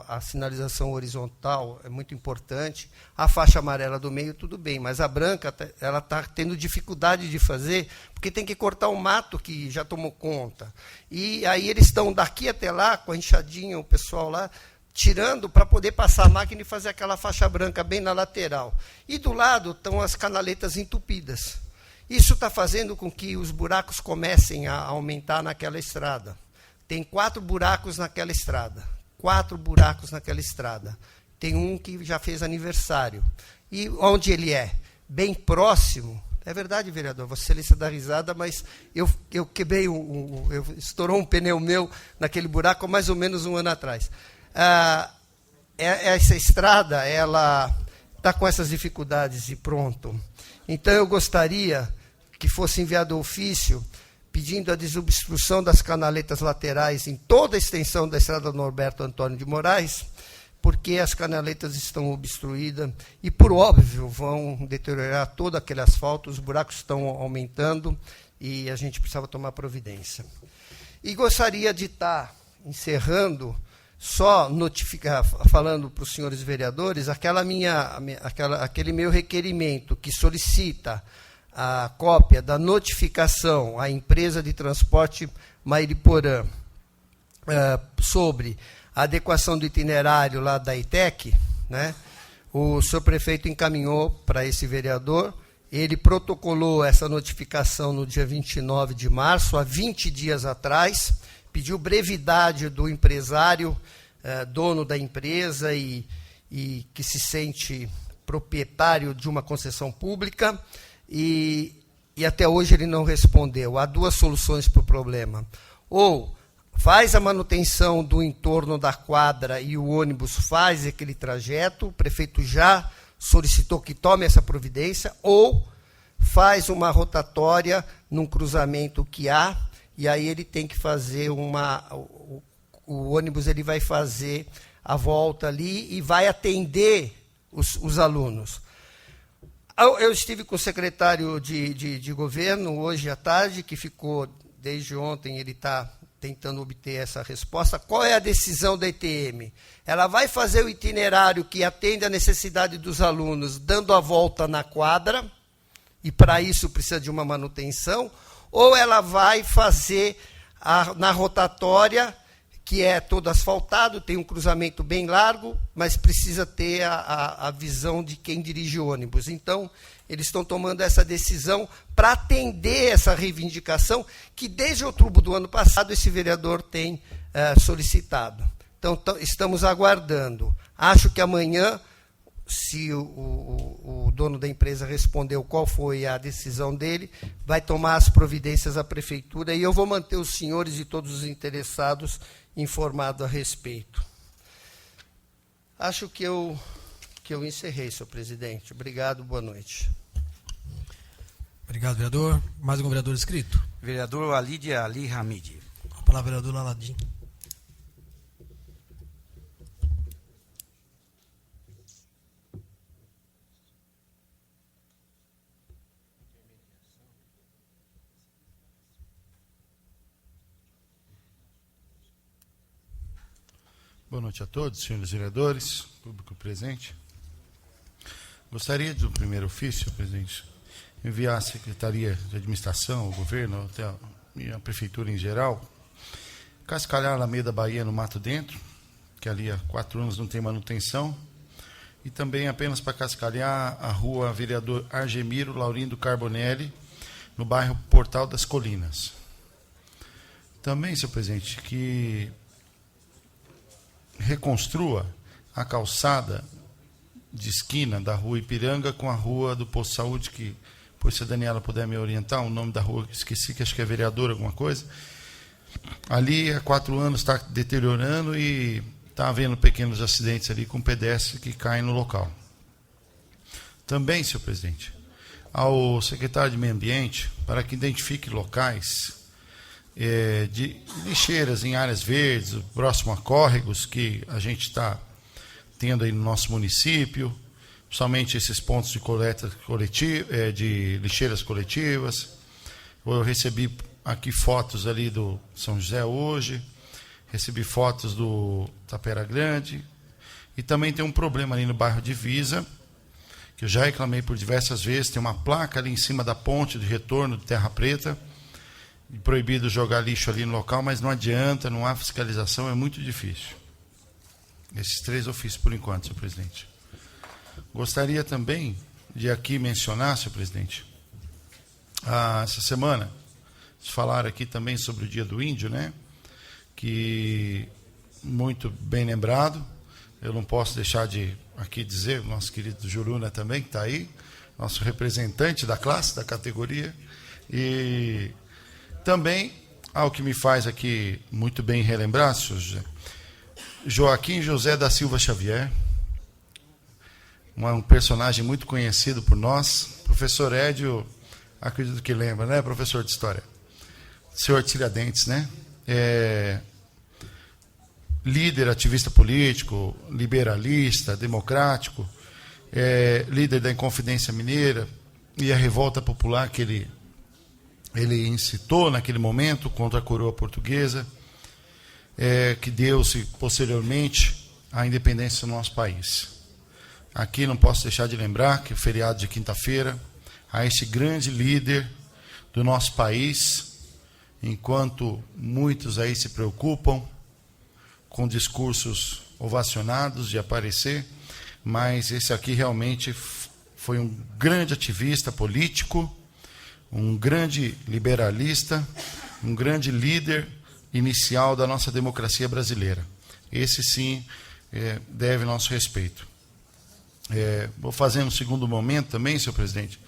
a sinalização horizontal é muito importante, a faixa amarela do meio, tudo bem, mas a branca ela está tendo dificuldade de fazer, porque tem que cortar o mato que já tomou conta. E aí eles estão daqui até lá, com a enxadinha, o pessoal lá, tirando para poder passar a máquina e fazer aquela faixa branca bem na lateral. E do lado estão as canaletas entupidas. Isso está fazendo com que os buracos comecem a aumentar naquela estrada. Tem 4 buracos naquela estrada. 4 buracos naquela estrada. Tem um que já fez aniversário. E onde ele é? Bem próximo. É verdade, vereador, Vossa Excelência dá risada, mas eu quebrei, estourou um pneu meu naquele buraco há mais ou menos um ano atrás. Essa estrada, ela está com essas dificuldades e pronto. Então, eu gostaria que fosse enviado ofício pedindo a desobstrução das canaletas laterais em toda a extensão da estrada Norberto Antônio de Moraes, porque as canaletas estão obstruídas e, por óbvio, vão deteriorar todo aquele asfalto, os buracos estão aumentando e a gente precisava tomar providência. E gostaria de estar encerrando, só falando para os senhores vereadores, aquele meu requerimento que solicita a cópia da notificação à empresa de transporte Mairiporã sobre a adequação do itinerário lá da ITEC, né, o senhor prefeito encaminhou para esse vereador, ele protocolou essa notificação no dia 29 de março, há 20 dias atrás, pediu brevidade do empresário, dono da empresa e que se sente proprietário de uma concessão pública, e até hoje ele não respondeu. Há duas soluções para o problema. Ou faz a manutenção do entorno da quadra e o ônibus faz aquele trajeto, o prefeito já solicitou que tome essa providência, ou faz uma rotatória num cruzamento que há, e aí ele tem que fazer o ônibus ele vai fazer a volta ali e vai atender os alunos. Eu estive com o secretário de governo hoje à tarde, que ficou, desde ontem, ele está tentando obter essa resposta. Qual é a decisão da ETM? Ela vai fazer o itinerário que atende à necessidade dos alunos, dando a volta na quadra, e para isso precisa de uma manutenção, ou ela vai fazer na rotatória, que é todo asfaltado, tem um cruzamento bem largo, mas precisa ter a visão de quem dirige o ônibus. Então, eles estão tomando essa decisão para atender essa reivindicação que, desde outubro do ano passado, esse vereador tem solicitado. Então, estamos aguardando. Acho que amanhã, se o dono da empresa respondeu qual foi a decisão dele, vai tomar as providências à prefeitura, e eu vou manter os senhores e todos os interessados informado a respeito. Acho que eu encerrei, senhor presidente. Obrigado, boa noite. Obrigado, vereador. Mais algum vereador inscrito? Vereador Alide Ali Hamid. A palavra, vereador Laladim. Boa noite a todos, senhores vereadores, público presente. Gostaria, do primeiro ofício, presidente, enviar à Secretaria de Administração, ao governo, até a Prefeitura em geral, cascalhar a Alameda Bahia no Mato Dentro, que ali há 4 anos não tem manutenção, e também apenas para cascalhar a rua Vereador Argemiro Laurindo Carbonelli, no bairro Portal das Colinas. Também, senhor presidente, que reconstrua a calçada de esquina da rua Ipiranga com a rua do Posto de Saúde, que, pois se a Daniela puder me orientar, o nome da rua, esqueci, que acho que é vereador, alguma coisa. Ali há 4 anos está deteriorando e está havendo pequenos acidentes ali com pedestres que caem no local. Também, senhor presidente, ao secretário de Meio Ambiente, para que identifique locais de lixeiras em áreas verdes, próximo a córregos, que a gente está tendo aí no nosso município, principalmente esses pontos de coleta coletiva, de lixeiras coletivas. Eu recebi aqui fotos ali do São José hoje, recebi fotos do Tapera Grande, e também tem um problema ali no bairro Divisa, que eu já reclamei por diversas vezes, tem uma placa ali em cima da ponte de retorno de Terra Preta, proibido jogar lixo ali no local, mas não adianta, não há fiscalização, é muito difícil. Esses 3 ofícios por enquanto, senhor presidente. Gostaria também de aqui mencionar, senhor presidente, essa semana, vocês falaram aqui também sobre o Dia do Índio, né? Que, muito bem lembrado, eu não posso deixar de aqui dizer, o nosso querido Juruna também, que está aí, nosso representante da classe, da categoria, e também, ao que me faz aqui muito bem relembrar, senhor José, Joaquim José da Silva Xavier, um personagem muito conhecido por nós, professor Édio, acredito que lembra, né, professor de História? Senhor Tiradentes, né? Líder, ativista político, liberalista, democrático, líder da Inconfidência Mineira e a revolta popular que ele incitou naquele momento contra a coroa portuguesa, que deu-se posteriormente à independência do nosso país. Aqui não posso deixar de lembrar que o feriado de quinta-feira, a esse grande líder do nosso país, enquanto muitos aí se preocupam com discursos ovacionados de aparecer, mas esse aqui realmente foi um grande ativista político, um grande liberalista, um grande líder inicial da nossa democracia brasileira. Esse sim deve nosso respeito. Vou fazer um segundo momento também, senhor presidente,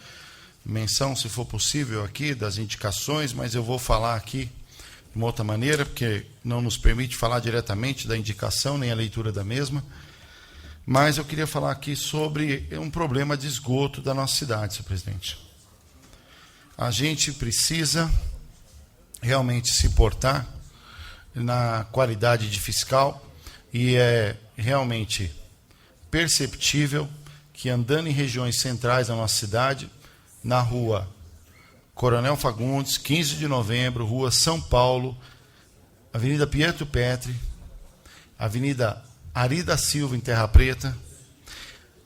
menção, se for possível, aqui das indicações, mas eu vou falar aqui de uma outra maneira, porque não nos permite falar diretamente da indicação, nem a leitura da mesma. Mas eu queria falar aqui sobre um problema de esgoto da nossa cidade, senhor presidente. A gente precisa realmente se portar na qualidade de fiscal, e é realmente perceptível que, andando em regiões centrais da nossa cidade, na rua Coronel Fagundes, 15 de novembro, rua São Paulo, Avenida Pietro Petri, Avenida Ari da Silva, em Terra Preta,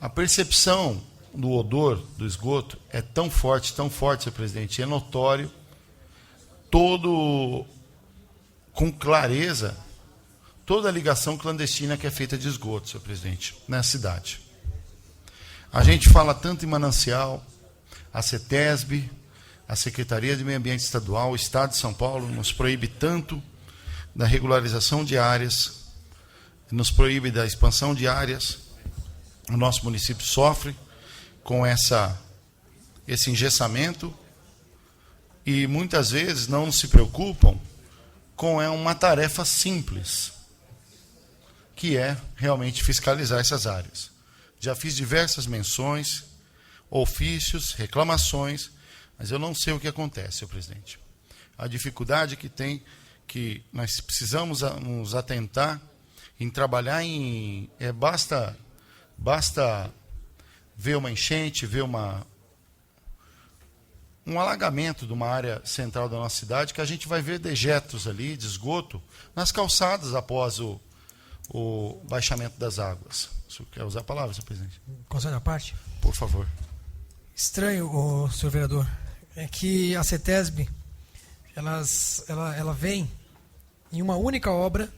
a percepção do odor do esgoto é tão forte, senhor presidente, é notório, com clareza, toda a ligação clandestina que é feita de esgoto, senhor presidente, na cidade. A gente fala tanto em manancial, a CETESB, a Secretaria de Meio Ambiente Estadual, o Estado de São Paulo nos proíbe tanto da regularização de áreas, nos proíbe da expansão de áreas. O nosso município sofre com esse engessamento e muitas vezes não se preocupam com uma tarefa simples, que é realmente fiscalizar essas áreas. Já fiz diversas menções, ofícios, reclamações, mas eu não sei o que acontece, senhor presidente. A dificuldade que tem, que nós precisamos nos atentar em trabalhar basta ver uma enchente, ver um alagamento de uma área central da nossa cidade, que a gente vai ver dejetos ali de esgoto nas calçadas após o baixamento das águas. O senhor quer usar a palavra, senhor presidente? Concede a parte? Por favor. Estranho, senhor vereador, é que a CETESB ela vem em uma única obra,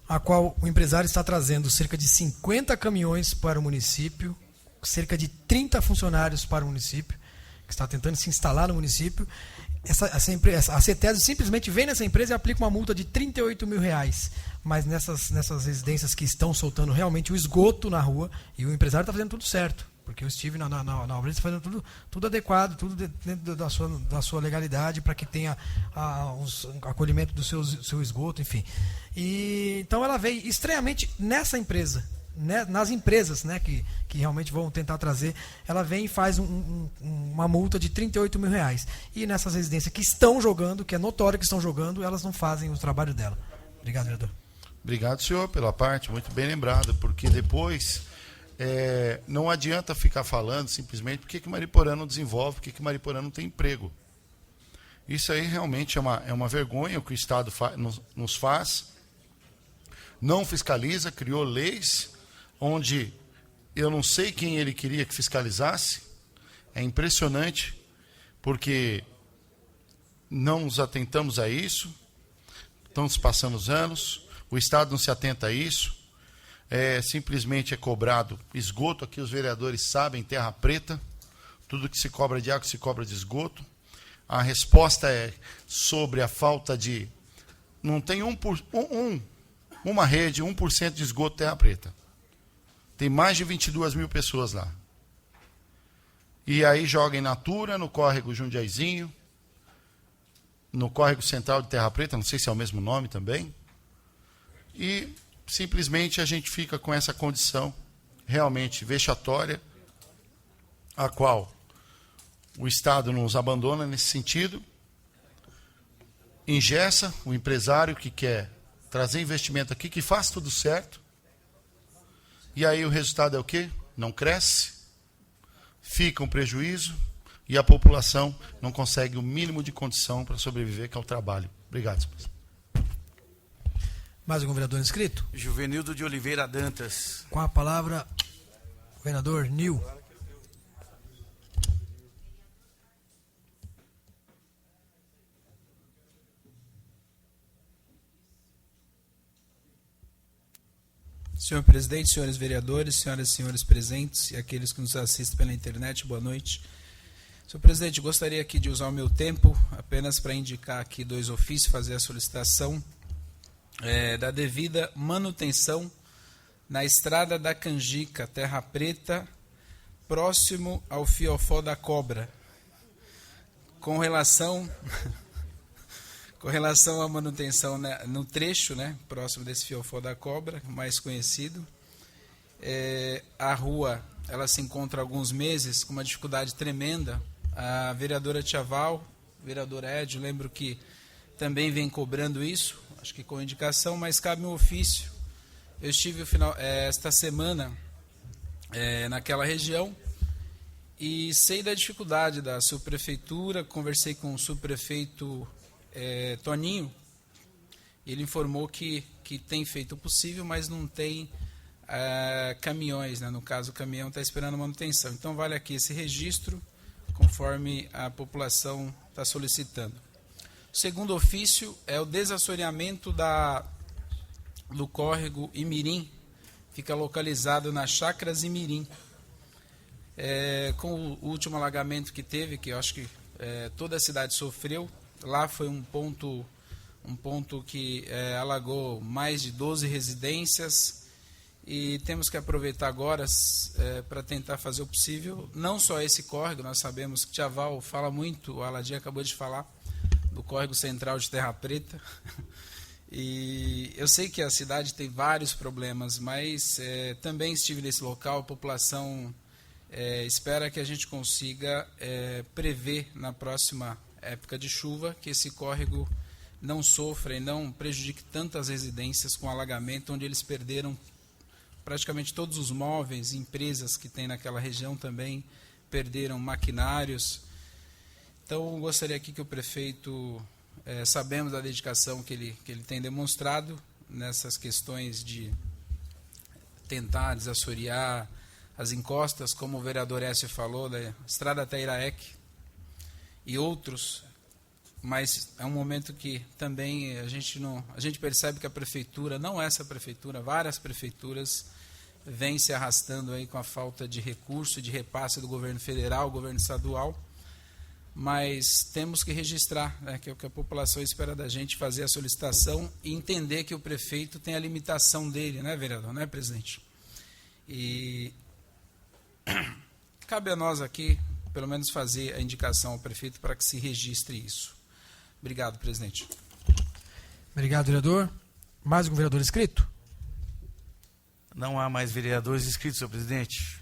a qual o empresário está trazendo cerca de 50 caminhões para o município, cerca de 30 funcionários para o município, que está tentando se instalar no município. A CETESB simplesmente vem nessa empresa e aplica uma multa de R$38 mil, mas nessas residências que estão soltando realmente o esgoto na rua, e o empresário está fazendo tudo certo, porque eu estive na obra, ele está fazendo tudo adequado, tudo dentro da sua legalidade, para que tenha o acolhimento do seu esgoto, enfim. Então ela veio estranhamente nessa empresa, nas empresas, né, que realmente vão tentar trazer, ela vem e faz uma multa de R$38 mil. E nessas residências que estão jogando, que é notório que estão jogando, elas não fazem o trabalho dela. Obrigado, vereador. Obrigado, senhor, pela parte, muito bem lembrado, porque depois não adianta ficar falando simplesmente por que Mariporã não desenvolve, por que Mariporã não tem emprego. Isso aí realmente é uma vergonha o que o Estado nos faz. Não fiscaliza, criou leis onde eu não sei quem ele queria que fiscalizasse. É impressionante, porque não nos atentamos a isso, estão se passando os anos, o Estado não se atenta a isso, simplesmente é cobrado esgoto, aqui os vereadores sabem, Terra Preta, tudo que se cobra de água se cobra de esgoto. A resposta é sobre a falta de... Não tem uma rede, 1% de esgoto Terra Preta. Tem mais de 22 mil pessoas lá. E aí joga em Natura, no córrego Jundiaizinho, no córrego central de Terra Preta, não sei se é o mesmo nome também. E simplesmente a gente fica com essa condição realmente vexatória, a qual o Estado nos abandona nesse sentido, engessa o empresário que quer trazer investimento aqui, que faz tudo certo, e aí o resultado é o quê? Não cresce, fica um prejuízo, e a população não consegue o mínimo de condição para sobreviver, que é o trabalho. Obrigado, senhor. Mais algum vereador inscrito? Juvenildo de Oliveira Dantas. Com a palavra, o vereador Nil. Senhor presidente, senhores vereadores, senhoras e senhores presentes e aqueles que nos assistem pela internet, boa noite. Senhor presidente, gostaria aqui de usar o meu tempo apenas para indicar aqui 2 ofícios, fazer a solicitação da devida manutenção na estrada da Canjica, Terra Preta, próximo ao Fiofó da Cobra. Com relação à manutenção no trecho, próximo desse Fiofó da Cobra, mais conhecido, a rua ela se encontra há alguns meses com uma dificuldade tremenda. A vereadora Tchaval, o vereador Edio, lembro que também vem cobrando isso, acho que com indicação, mas cabe um ofício. Eu estive esta semana naquela região e sei da dificuldade da subprefeitura, conversei com o subprefeito Toninho, ele informou que tem feito o possível, mas não tem caminhões, no caso o caminhão está esperando manutenção. Então vale aqui esse registro, conforme a população está solicitando. O segundo ofício é o desassoreamento do córrego Imirim, fica localizado nas Chácaras Imirim. Com o último alagamento que teve, que eu acho que toda a cidade sofreu, lá foi um ponto que alagou mais de 12 residências e temos que aproveitar agora para tentar fazer o possível, não só esse córrego, nós sabemos que Tchaval fala muito, o Aladim acabou de falar, do córrego central de Terra Preta, e eu sei que a cidade tem vários problemas, mas também estive nesse local, a população espera que a gente consiga prever na próxima época de chuva que esse córrego não sofra e não prejudique tantas residências com alagamento, onde eles perderam praticamente todos os móveis, empresas que tem naquela região também perderam maquinários. Então, gostaria aqui que o prefeito, sabemos da dedicação que ele tem demonstrado nessas questões de tentar desassorear as encostas, como o vereador Écio falou, da estrada até Iraek e outros, mas é um momento que também a gente percebe que a prefeitura, não essa prefeitura, várias prefeituras vêm se arrastando aí com a falta de recurso e de repasse do governo federal, governo estadual, mas temos que registrar, que é o que a população espera da gente, fazer a solicitação e entender que o prefeito tem a limitação dele, vereador, presidente? E cabe a nós aqui, pelo menos, fazer a indicação ao prefeito para que se registre isso. Obrigado, presidente. Obrigado, vereador. Mais algum vereador inscrito? Não há mais vereadores inscritos, senhor presidente.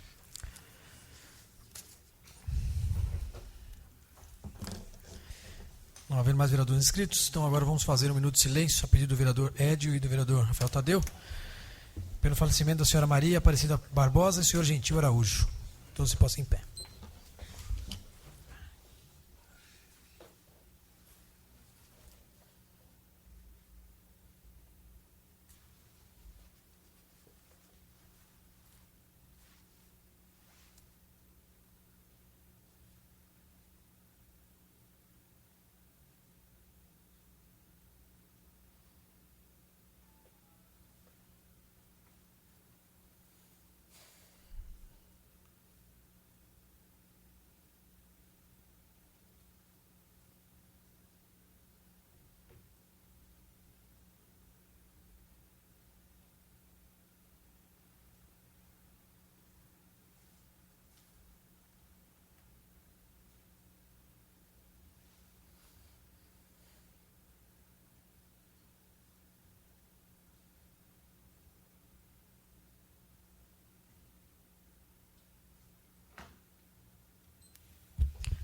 Não havendo mais vereadores inscritos, então agora vamos fazer um minuto de silêncio a pedido do vereador Edio e do vereador Rafael Tadeu, pelo falecimento da senhora Maria Aparecida Barbosa e do senhor Gentil Araújo. Todos se possam em pé.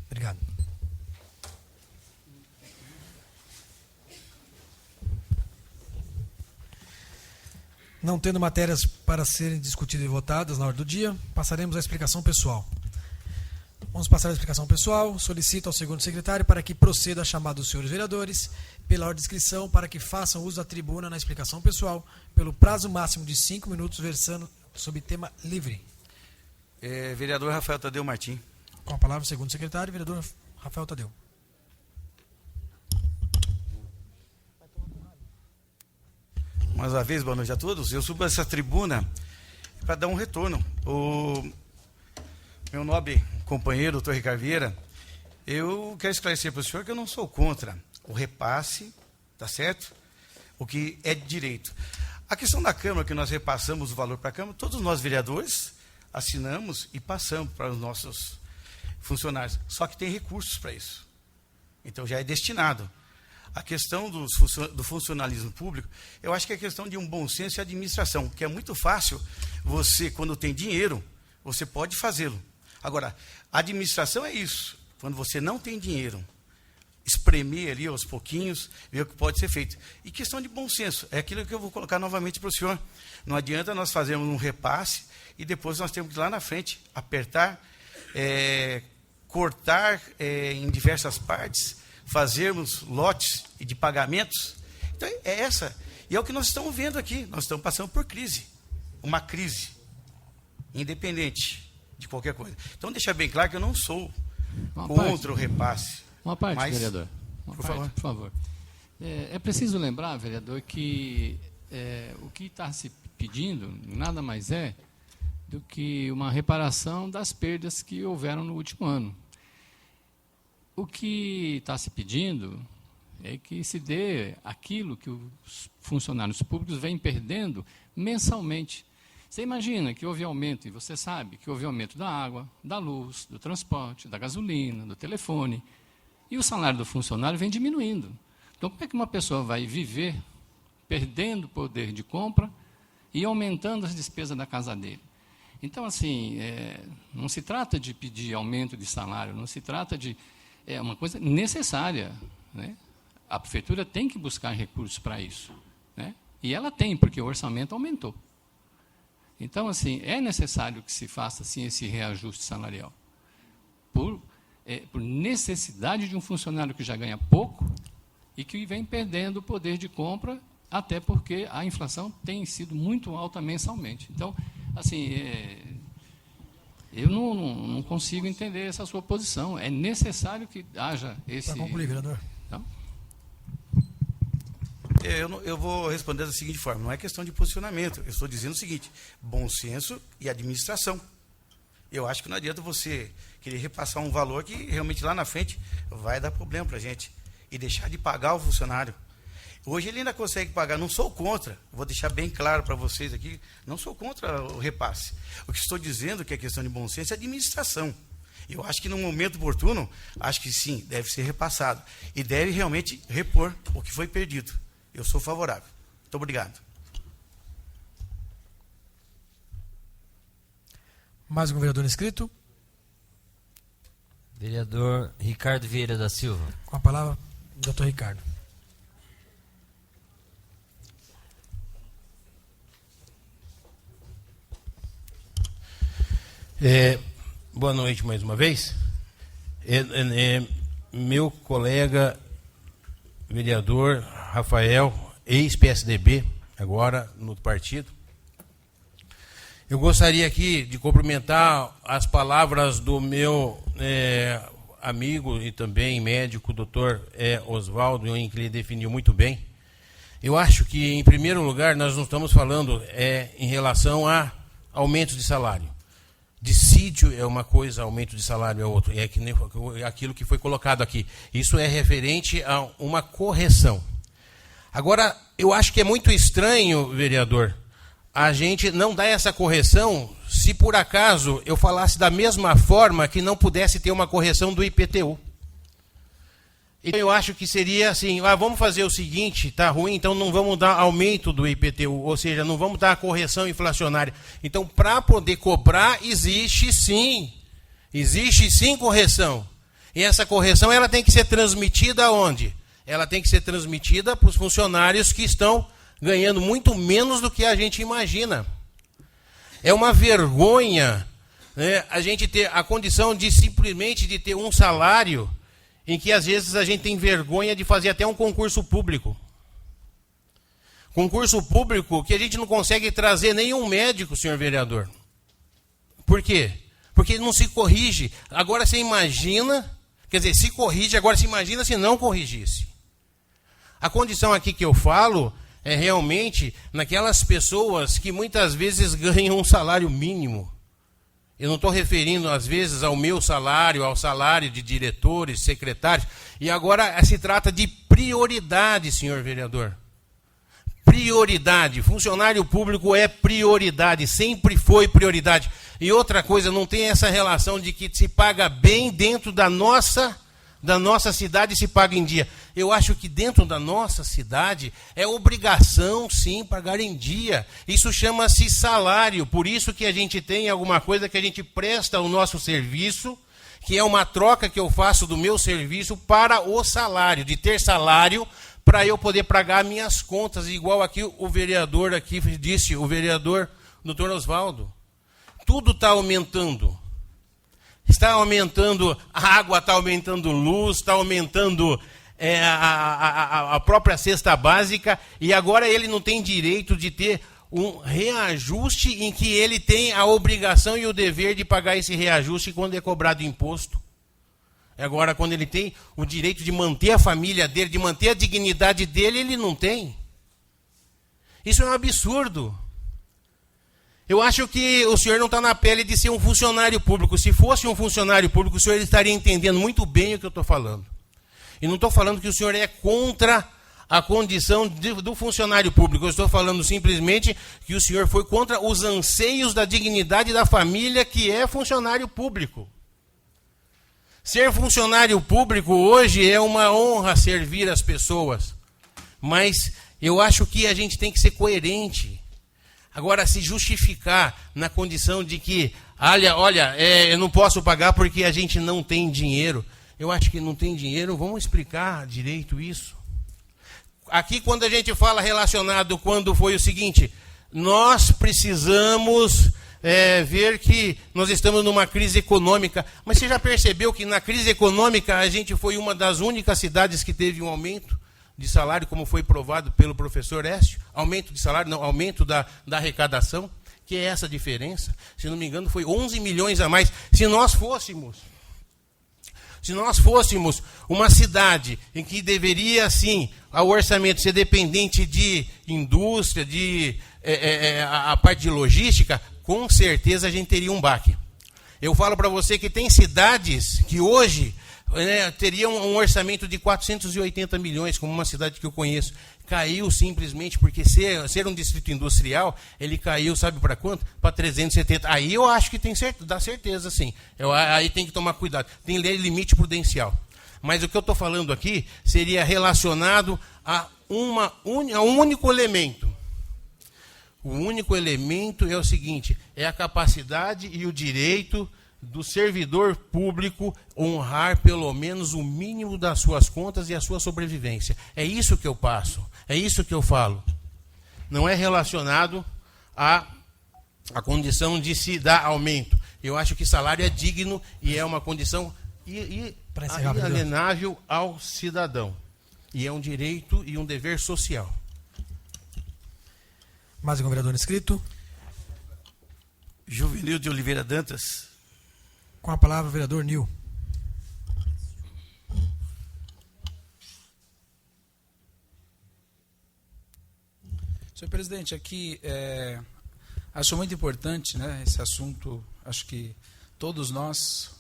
Obrigado. Não tendo matérias para serem discutidas e votadas na hora do dia, passaremos à explicação pessoal. Vamos passar à explicação pessoal. Solicito ao segundo secretário para que proceda a chamada dos senhores vereadores pela ordem de inscrição para que façam uso da tribuna na explicação pessoal pelo prazo máximo de 5 minutos, versando sobre tema livre. Vereador Rafael Tadeu Martim. Com a palavra o segundo secretário, vereador Rafael Tadeu. Mais uma vez, boa noite a todos. Eu subo essa tribuna para dar um retorno. O meu nobre companheiro, doutor Ricardo Vieira, eu quero esclarecer para o senhor que eu não sou contra o repasse, tá certo? O que é de direito. A questão da Câmara, que nós repassamos o valor para a Câmara, todos nós vereadores assinamos e passamos para os nossos funcionários. Só que tem recursos para isso. Então já é destinado. A questão do funcionalismo público, eu acho que é questão de um bom senso e administração, que é muito fácil você, quando tem dinheiro, você pode fazê-lo. Agora, a administração é isso. Quando você não tem dinheiro, espremer ali aos pouquinhos, ver o que pode ser feito. E questão de bom senso, é aquilo que eu vou colocar novamente para o senhor. Não adianta nós fazermos um repasse e depois nós temos que ir lá na frente, apertar, cortar em diversas partes, fazermos lotes de pagamentos. Então, é essa. E é o que nós estamos vendo aqui. Nós estamos passando por crise. Uma crise. Independente de qualquer coisa. Então, deixar bem claro que eu não sou contra o repasse. Uma parte, mas, vereador. Por favor. É preciso lembrar, vereador, que o que está se pedindo nada mais é do que uma reparação das perdas que houveram no último ano. O que está se pedindo é que se dê aquilo que os funcionários públicos vêm perdendo mensalmente. Você imagina que houve aumento, e você sabe que houve aumento da água, da luz, do transporte, da gasolina, do telefone, e o salário do funcionário vem diminuindo. Então, como é que uma pessoa vai viver perdendo poder de compra e aumentando as despesas da casa dele? Então, assim, não se trata de pedir aumento de salário, não se trata de... É uma coisa necessária, né? A prefeitura tem que buscar recursos para isso, né? E ela tem, porque o orçamento aumentou. Então, assim, é necessário que se faça assim, esse reajuste salarial. Por necessidade de um funcionário que já ganha pouco e que vem perdendo o poder de compra, até porque a inflação tem sido muito alta mensalmente. Então, assim, eu não consigo entender essa sua posição. É necessário que haja esse... Para concluir, vereador. Então? Eu vou responder da seguinte forma, não é questão de posicionamento, eu estou dizendo o seguinte, bom senso e administração. Eu acho que não adianta você querer repassar um valor que realmente lá na frente vai dar problema para a gente e deixar de pagar o funcionário. Hoje ele ainda consegue pagar, não sou contra, vou deixar bem claro para vocês aqui, não sou contra o repasse. O que estou dizendo que é questão de bom senso é administração. Eu acho que no momento oportuno, acho que sim, deve ser repassado e deve realmente repor o que foi perdido. Eu sou favorável. Muito obrigado. Mais um vereador inscrito? Vereador Ricardo Vieira da Silva. Com a palavra, doutor Ricardo. Boa noite mais uma vez. Meu colega vereador Rafael, ex-PSDB, agora no partido. Eu gostaria aqui de cumprimentar as palavras do meu amigo e também médico, doutor Oswaldo, em que ele definiu muito bem. Eu acho que, em primeiro lugar, nós não estamos falando em relação a aumentos de salário. Dissídio é uma coisa, aumento de salário é outra. É aquilo que foi colocado aqui. Isso é referente a uma correção. Agora, eu acho que é muito estranho, vereador, a gente não dar essa correção se por acaso eu falasse da mesma forma que não pudesse ter uma correção do IPTU. Então eu acho que seria assim, vamos fazer o seguinte, está ruim, então não vamos dar aumento do IPTU, ou seja, não vamos dar a correção inflacionária. Então, para poder cobrar, existe sim correção. E essa correção ela tem que ser transmitida aonde? Ela tem que ser transmitida para os funcionários que estão ganhando muito menos do que a gente imagina. É uma vergonha, né, a gente ter a condição de simplesmente de ter um salário em que às vezes a gente tem vergonha de fazer até um concurso público. Concurso público que a gente não consegue trazer nenhum médico, senhor vereador. Por quê? Porque não se corrige. Agora você imagina, quer dizer, se corrige, agora se imagina se não corrigisse. A condição aqui que eu falo é realmente naquelas pessoas que muitas vezes ganham um salário mínimo. Eu não estou referindo, às vezes, ao meu salário, ao salário de diretores, secretários. E agora se trata de prioridade, senhor vereador. Prioridade. Funcionário público é prioridade, sempre foi prioridade. E outra coisa, não tem essa relação de que se paga bem dentro da nossa cidade e se paga em dia. Eu acho que dentro da nossa cidade é obrigação, sim, pagar em dia. Isso chama-se salário. Por isso que a gente tem alguma coisa que a gente presta ao nosso serviço, que é uma troca que eu faço do meu serviço para o salário, de ter salário para eu poder pagar minhas contas, igual aqui o vereador aqui disse, o vereador doutor Osvaldo. Tudo está aumentando. Está aumentando a água, está aumentando luz, está aumentando a própria cesta básica, e agora ele não tem direito de ter um reajuste em que ele tem a obrigação e o dever de pagar esse reajuste quando é cobrado imposto. Agora, quando ele tem o direito de manter a família dele, de manter a dignidade dele, ele não tem. Isso é um absurdo. Eu acho que o senhor não está na pele de ser um funcionário público. Se fosse um funcionário público, o senhor estaria entendendo muito bem o que eu estou falando. E não estou falando que o senhor é contra a condição do funcionário público. Eu estou falando simplesmente que o senhor foi contra os anseios da dignidade da família que é funcionário público. Ser funcionário público hoje é uma honra servir as pessoas. Mas eu acho que a gente tem que ser coerente. Agora, se justificar na condição de que, olha, eu não posso pagar porque a gente não tem dinheiro. Eu acho que não tem dinheiro, vamos explicar direito isso. Aqui, quando a gente fala relacionado, quando foi o seguinte, nós precisamos ver que nós estamos numa crise econômica. Mas você já percebeu que na crise econômica a gente foi uma das únicas cidades que teve um aumento de salário, como foi provado pelo professor Écio? Aumento de salário, não, aumento da arrecadação, que é essa diferença. Se não me engano, foi 11 milhões a mais. Se nós fôssemos uma cidade em que deveria, sim, o orçamento ser dependente de indústria, de a parte de logística, com certeza a gente teria um baque. Eu falo para você que tem cidades que hoje teriam um orçamento de 480 milhões, como uma cidade que eu conheço. Caiu simplesmente porque ser um distrito industrial, ele caiu, sabe para quanto? Para 370. Aí eu acho que dá certeza, sim. Aí tem que tomar cuidado. Tem lei limite prudencial. Mas o que eu estou falando aqui seria relacionado a um único elemento. O único elemento é o seguinte, é a capacidade e o direito do servidor público honrar pelo menos o mínimo das suas contas e a sua sobrevivência. É isso que eu passo, é isso que eu falo. Não é relacionado à condição de se dar aumento. Eu acho que salário é digno e é uma condição inalienável ao cidadão. E é um direito e um dever social. Mais um vereador inscrito. Juvenil de Oliveira Dantas. Com a palavra, o vereador Nil. Senhor presidente, aqui acho muito importante, né, esse assunto. Acho que todos nós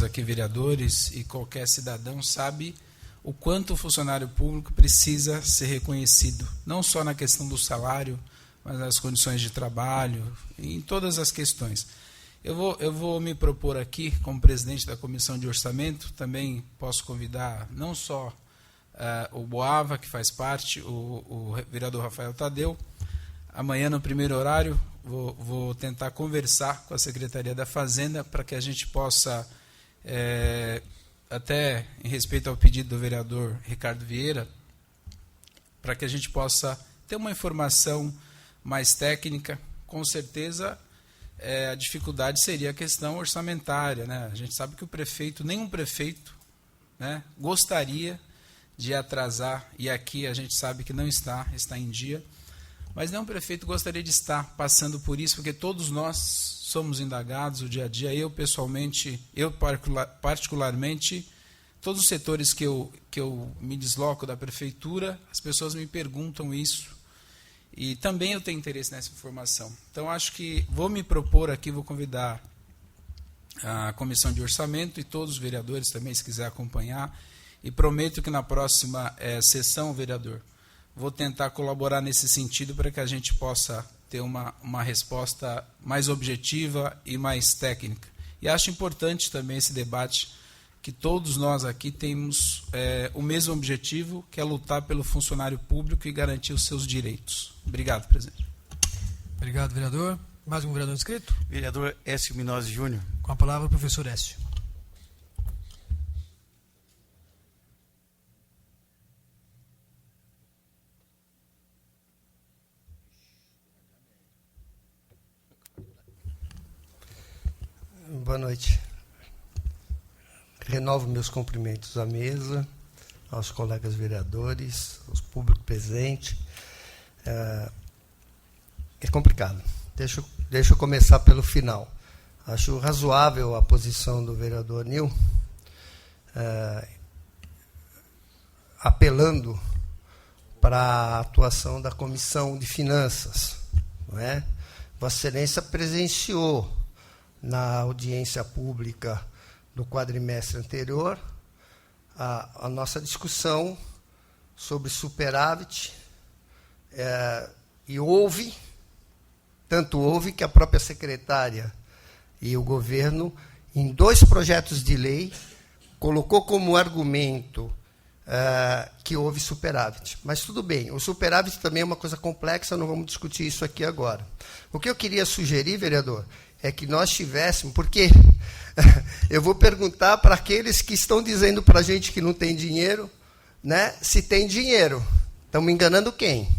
aqui vereadores e qualquer cidadão sabe o quanto o funcionário público precisa ser reconhecido, não só na questão do salário, mas nas condições de trabalho, em todas as questões. Eu vou me propor aqui, como presidente da Comissão de Orçamento, também posso convidar não só o Boava, que faz parte, o vereador Rafael Tadeu. Amanhã, no primeiro horário, vou tentar conversar com a Secretaria da Fazenda para que a gente possa, até em respeito ao pedido do vereador Ricardo Vieira, para que a gente possa ter uma informação mais técnica. Com certeza, a dificuldade seria a questão orçamentária, né? A gente sabe que nenhum prefeito, né, gostaria de atrasar, e aqui a gente sabe que não está em dia, mas nenhum prefeito gostaria de estar passando por isso, porque todos nós somos indagados o dia a dia. Eu pessoalmente, particularmente, todos os setores que eu me desloco da prefeitura, as pessoas me perguntam isso. E também eu tenho interesse nessa informação. Então, acho que vou me propor aqui, vou convidar a Comissão de Orçamento e todos os vereadores também, se quiser acompanhar, e prometo que na próxima sessão, vereador, vou tentar colaborar nesse sentido para que a gente possa ter uma resposta mais objetiva e mais técnica. E acho importante também esse debate, que todos nós aqui temos o mesmo objetivo, que é lutar pelo funcionário público e garantir os seus direitos. Obrigado, presidente. Obrigado, vereador. Mais um vereador inscrito? Vereador Écio Minozzi Júnior. Com a palavra, o professor Écio. Boa noite. Renovo meus cumprimentos à mesa, aos colegas vereadores, aos público presente. É complicado. Deixa eu começar pelo final. Acho razoável a posição do vereador Nil, apelando para a atuação da Comissão de Finanças. Não é? Vossa Excelência presenciou na audiência pública do quadrimestre anterior a nossa discussão sobre superávit, e tanto houve que a própria secretária e o governo, em 2 projetos de lei, colocou como argumento que houve superávit. Mas tudo bem, o superávit também é uma coisa complexa, não vamos discutir isso aqui agora. O que eu queria sugerir, vereador, é que nós tivéssemos, porque eu vou perguntar para aqueles que estão dizendo para a gente que não tem dinheiro, né, se tem dinheiro. Estão me enganando quem?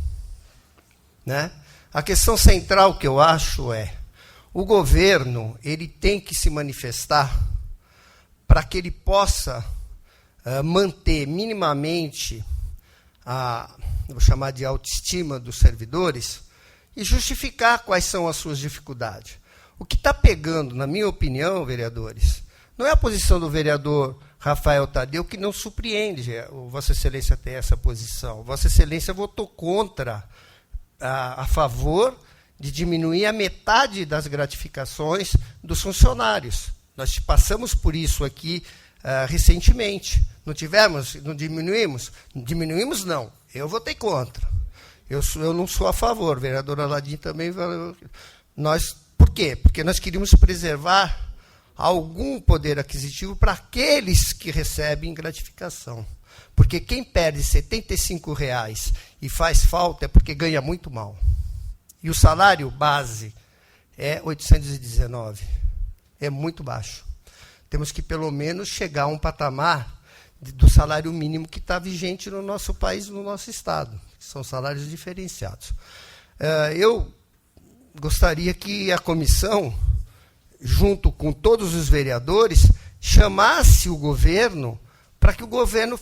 Né? A questão central que eu acho é, o governo ele tem que se manifestar para que ele possa manter minimamente vou chamar de autoestima dos servidores e justificar quais são as suas dificuldades. O que está pegando, na minha opinião, vereadores, não é a posição do vereador Rafael Tadeu, que não surpreende Vossa Excelência ter essa posição. Vossa Excelência votou contra, a favor de diminuir a metade das gratificações dos funcionários. Nós passamos por isso aqui recentemente. Não tivemos? Não diminuímos? Diminuímos, não. Eu votei contra. Eu não sou a favor. O vereador Aladim também. Por quê? Porque nós queríamos preservar algum poder aquisitivo para aqueles que recebem gratificação. Porque quem perde R$ 75,00 e faz falta é porque ganha muito mal. E o salário base é 819. É muito baixo. Temos que, pelo menos, chegar a um patamar do salário mínimo que está vigente no nosso país, no nosso Estado. São salários diferenciados. Eu gostaria que a comissão, junto com todos os vereadores, chamasse o governo para que o governo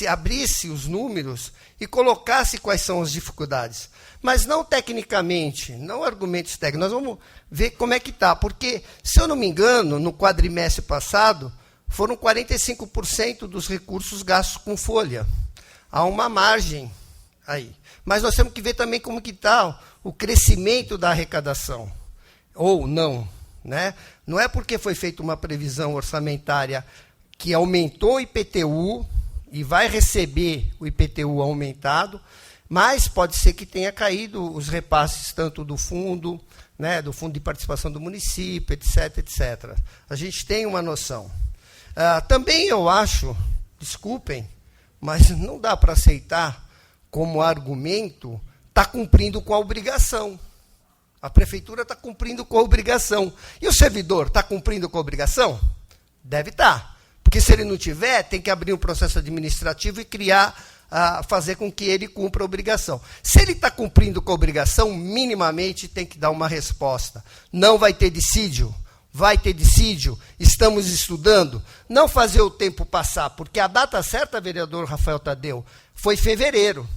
abrisse os números e colocasse quais são as dificuldades. Mas não tecnicamente, não argumentos técnicos. Nós vamos ver como é que está. Porque, se eu não me engano, no quadrimestre passado, foram 45% dos recursos gastos com folha. Há uma margem aí. Mas nós temos que ver também como que está o crescimento da arrecadação. Ou não. Né? Não é porque foi feita uma previsão orçamentária que aumentou o IPTU e vai receber o IPTU aumentado, mas pode ser que tenha caído os repasses tanto do fundo, né, do fundo de participação do município, etc, etc. A gente tem uma noção. Também eu acho, desculpem, mas não dá para aceitar como argumento está cumprindo com a obrigação. A prefeitura está cumprindo com a obrigação. E o servidor está cumprindo com a obrigação? Deve estar. Porque se ele não tiver, tem que abrir um processo administrativo e fazer com que ele cumpra a obrigação. Se ele está cumprindo com a obrigação, minimamente tem que dar uma resposta. Não vai ter dissídio? Vai ter dissídio? Estamos estudando? Não fazer o tempo passar, porque a data certa, vereador Rafael Tadeu, foi fevereiro.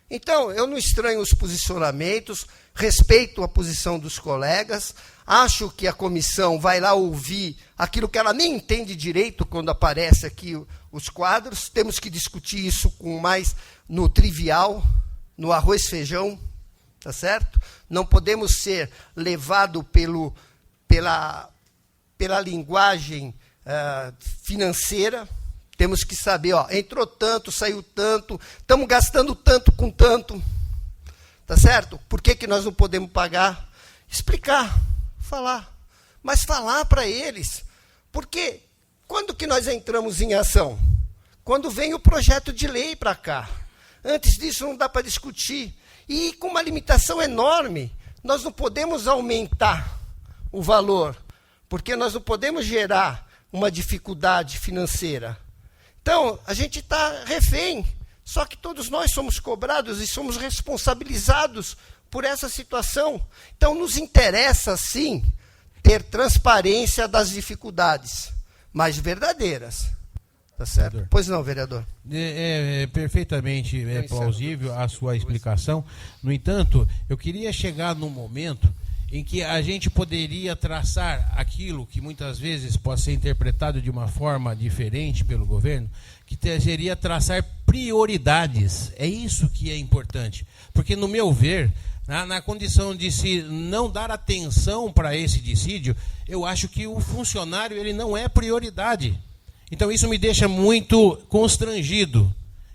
Então, eu não estranho os posicionamentos, respeito a posição dos colegas, acho que a comissão vai lá ouvir aquilo que ela nem entende direito quando aparece aqui os quadros, temos que discutir isso com mais no trivial, no arroz e feijão, tá certo? Não podemos ser levados pela linguagem financeira. Temos que saber, entrou tanto, saiu tanto, estamos gastando tanto com tanto, tá certo? Por que nós não podemos pagar? Explicar, falar, mas falar para eles, porque quando que nós entramos em ação? Quando vem o projeto de lei para cá. Antes disso não dá para discutir. E com uma limitação enorme, nós não podemos aumentar o valor, porque nós não podemos gerar uma dificuldade financeira. Então, a gente está refém, só que todos nós somos cobrados e somos responsabilizados por essa situação. Então, nos interessa, sim, ter transparência das dificuldades, mas verdadeiras. Tá certo? Vereador. Pois não, vereador. Perfeitamente plausível a sua explicação. No entanto, eu queria chegar num momento em que a gente poderia traçar aquilo que muitas vezes pode ser interpretado de uma forma diferente pelo governo, que seria traçar prioridades. É isso que é importante. Porque, no meu ver, na condição de se não dar atenção para esse dissídio, eu acho que o funcionário ele não é prioridade. Então, isso me deixa muito constrangido.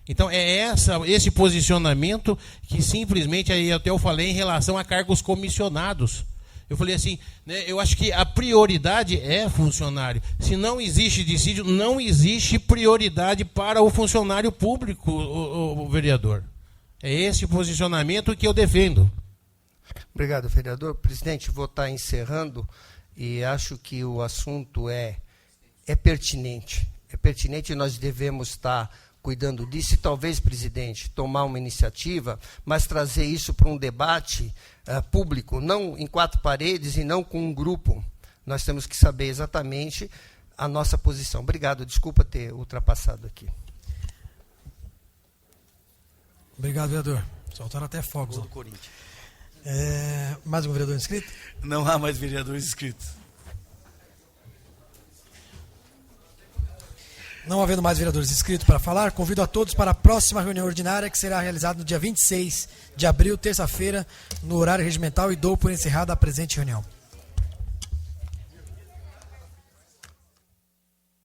Então, é esse posicionamento que simplesmente, aí até eu falei em relação a cargos comissionados. Eu falei assim, né, eu acho que a prioridade é funcionário. Se não existe dissídio, não existe prioridade para o funcionário público, o vereador. É esse posicionamento que eu defendo. Obrigado, vereador. Presidente, vou estar encerrando e acho que o assunto é pertinente. É pertinente e nós devemos estar cuidando disso e talvez, presidente, tomar uma iniciativa, mas trazer isso para um debate público, não em quatro paredes e não com um grupo. Nós temos que saber exatamente a nossa posição. Obrigado, desculpa ter ultrapassado aqui. Obrigado, vereador. Soltaram até fogos. Do Corinthians. Mais um vereador inscrito? Não há mais vereadores inscritos. Não havendo mais vereadores inscritos para falar, convido a todos para a próxima reunião ordinária, que será realizada no dia 26 de abril, terça-feira, no horário regimental, e dou por encerrada a presente reunião.